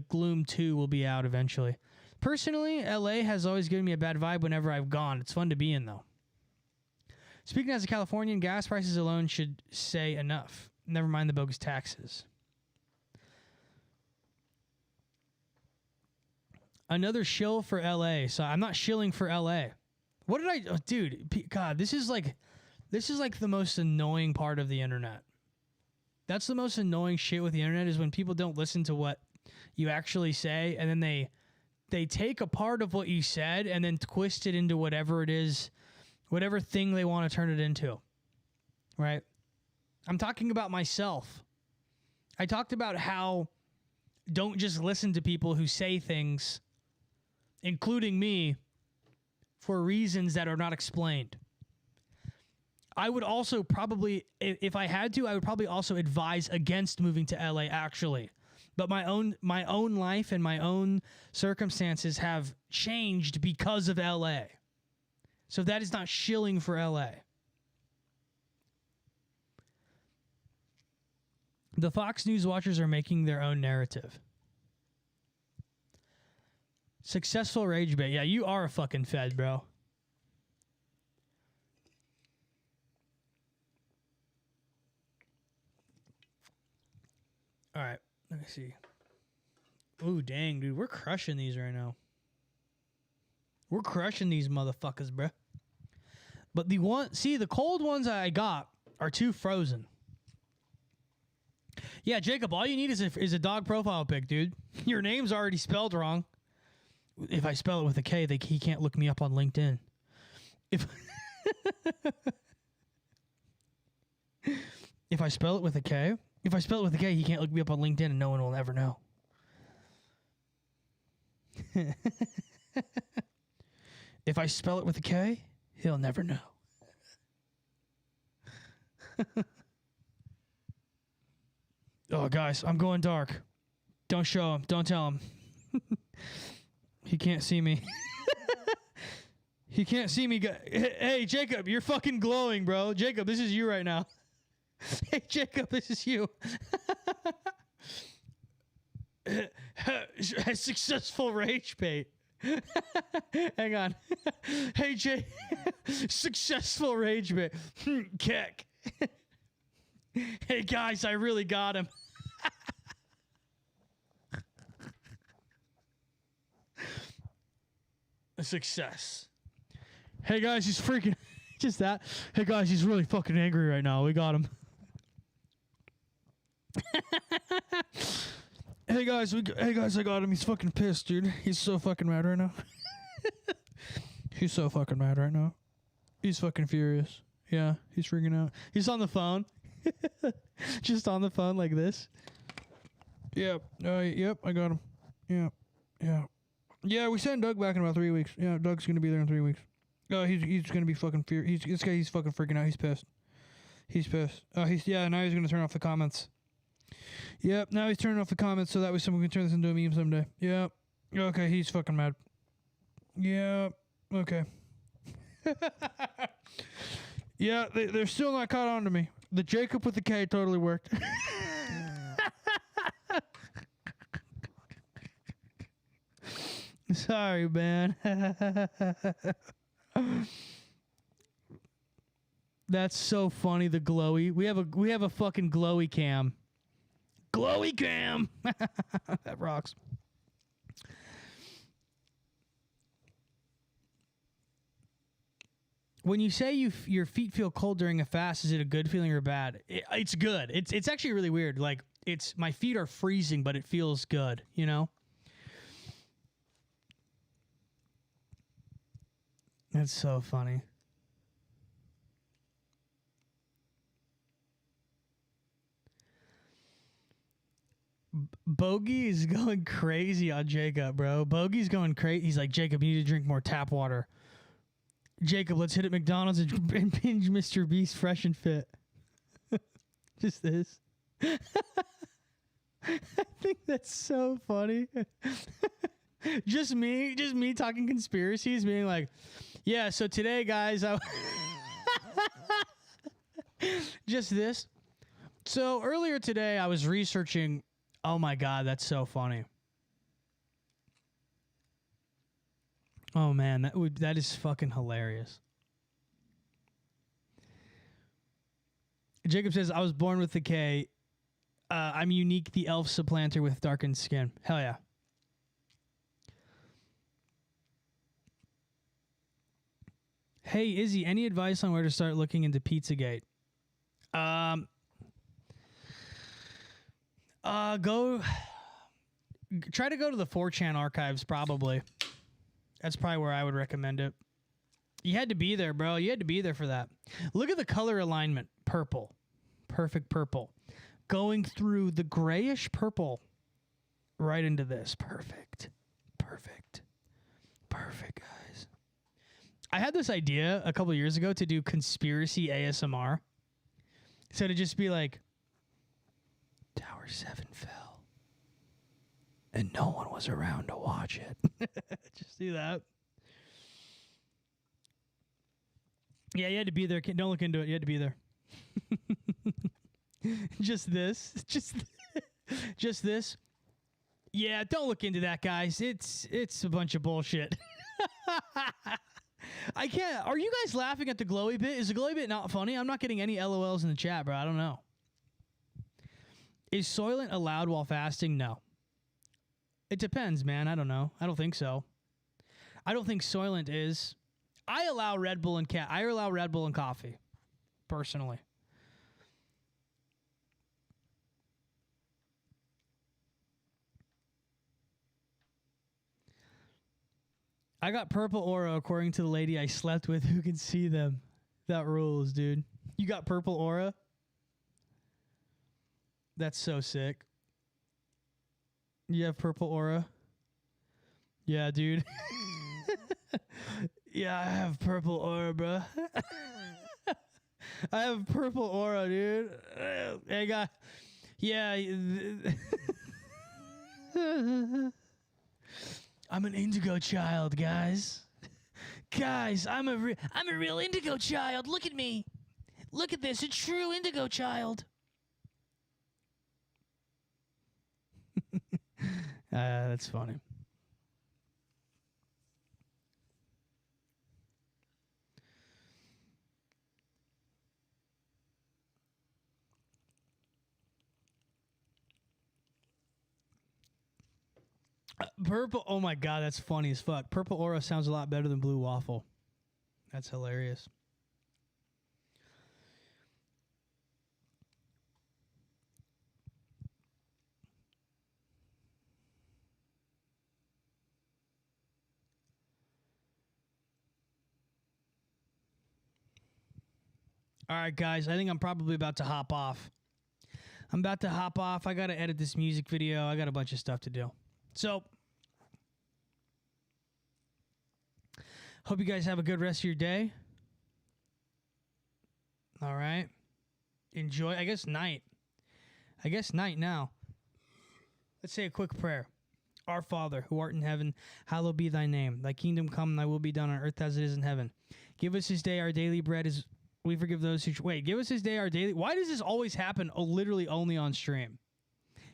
Gloom 2, will be out eventually. Personally, LA has always given me a bad vibe whenever I've gone. It's fun to be in, though. Speaking as a Californian, gas prices alone should say enough. Never mind the bogus taxes. Another shill for LA. So I'm not shilling for LA. What did I... Oh, dude, God, this is like the most annoying part of the internet. That's the most annoying shit with the internet is when people don't listen to what you actually say, and then they take a part of what you said and then twist it into whatever it is, whatever thing they want to turn it into. Right? I'm talking about myself. I talked about how don't just listen to people who say things, including me, for reasons that are not explained. I would also probably, if I had to, I would probably also advise against moving to LA, actually. But my own life and my own circumstances have changed because of LA. So that is not shilling for LA. The Fox News watchers are making their own narrative. Successful rage bait. Yeah, you are a fucking fed, bro. All right, let me see. Ooh, dang, dude. We're crushing these right now. We're crushing these motherfuckers, bro. But the cold ones I got are too frozen. Yeah, Jacob, all you need is a dog profile pic, dude. Your name's already spelled wrong. If I spell it with a K, he can't look me up on LinkedIn. If I spell it with a K, he can't look me up on LinkedIn and no one will ever know. If I spell it with a K, he'll never know. Oh, guys, I'm going dark. Don't show him. Don't tell him. He can't see me. He can't see me. Hey, Jacob, you're fucking glowing, bro. Jacob, this is you right now. Hey, Jacob, this is you. A successful rage bait. Hang on. Hey, Jay. Successful rage bait. Keck. Hey, guys, I really got him. A success. Hey, guys, he's freaking... Just that. Hey, guys, he's really fucking angry right now. We got him. Hey, guys, I got him. He's fucking pissed, dude. He's so fucking mad right now. He's so fucking mad right now. He's fucking furious. Yeah, he's freaking out. He's on the phone. Just on the phone like this. Yep. Yep, I got him. Yeah. Yeah, we sent Doug back in about 3 weeks. Yeah, Doug's going to be there in 3 weeks. He's going to be fucking furious. He's fucking freaking out. He's pissed. Now he's going to turn off the comments. Yep, now he's turning off the comments so that way someone can turn this into a meme someday. Yep. Okay, he's fucking mad. Yep. Okay. Yeah, they're still not caught on to me. The Jacob with the K totally worked. Sorry, man. That's so funny, the glowy. We have a fucking glowy cam. Glowy cam. That rocks. When you say your feet feel cold during a fast, is it a good feeling or bad? It's good. It's actually really weird. Like my feet are freezing, but it feels good, you know? That's so funny. Bogey is going crazy on Jacob, bro. Bogey's going crazy. He's like, Jacob, you need to drink more tap water. Jacob, let's hit at McDonald's and binge Mr. Beast Fresh and Fit. Just this. I think that's so funny. just me talking conspiracies, being like, yeah, so today, guys, just this. So earlier today, I was researching. Oh my God, that's so funny. Oh man, that is fucking hilarious. Jacob says, I was born with the K. I'm unique, the elf supplanter with darkened skin. Hell yeah. Hey, Izzy, any advice on where to start looking into Pizzagate? Go try to go to the 4chan archives, probably. That's probably where I would recommend it. You had to be there, bro. You had to be there for that. Look at the color alignment. Purple. Perfect purple. Going through the grayish purple right into this. Perfect. Perfect. Perfect, guys. I had this idea a couple years ago to do conspiracy ASMR. So to just be like, Tower 7 fell. And no one was around to watch it. Just do that. Yeah, you had to be there. Don't look into it. You had to be there. Just this. Just this. Yeah, don't look into that, guys. It's a bunch of bullshit. I can't. Are you guys laughing at the glowy bit? Is the glowy bit not funny? I'm not getting any LOLs in the chat, bro. I don't know. Is Soylent allowed while fasting? No. It depends, man. I don't know. I don't think so. I don't think Soylent is. I allow Red Bull and coffee, personally. I got purple aura according to the lady I slept with who can see them. That rules, dude. You got purple aura? That's so sick. You have purple aura? Yeah, dude. Yeah, I have purple aura, bro. I have purple aura, dude. I got... Yeah. I'm an indigo child, guys. Guys, I'm a real indigo child. Look at me. Look at this. A true indigo child. That's funny. Purple. Oh my god, that's funny as fuck. Purple aura sounds a lot better than blue waffle. That's hilarious. All right, guys, I think I'm probably about to hop off. I got to edit this music video. I got a bunch of stuff to do. So, hope you guys have a good rest of your day. All right. Enjoy. I guess night now. Let's say a quick prayer. Our Father, who art in heaven, hallowed be thy name. Thy kingdom come, and thy will be done on earth as it is in heaven. Give us this day our daily bread as we forgive those who... give us this day our daily... Why does this always happen literally only on stream?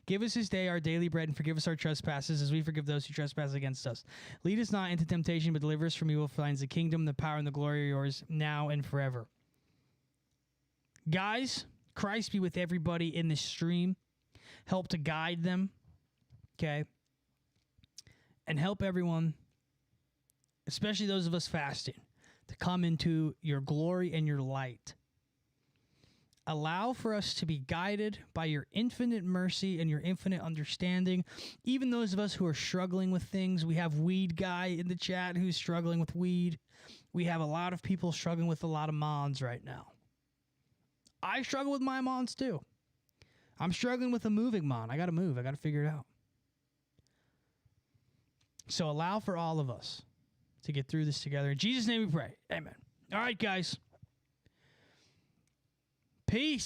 Give us this day our daily bread and forgive us our trespasses as we forgive those who trespass against us. Lead us not into temptation, but deliver us from evil. For thine is the kingdom, the power, and the glory are yours now and forever. Guys, Christ be with everybody in this stream. Help to guide them. Okay? And help everyone, especially those of us fasting, to come into your glory and your light. Allow for us to be guided by your infinite mercy and your infinite understanding. Even those of us who are struggling with things. We have Weed Guy in the chat who's struggling with weed. We have a lot of people struggling with a lot of mons right now. I struggle with my mons too. I'm struggling with a moving mon. I got to move. I got to figure it out. So allow for all of us to get through this together. In Jesus' name we pray. Amen. All right, guys. Peace.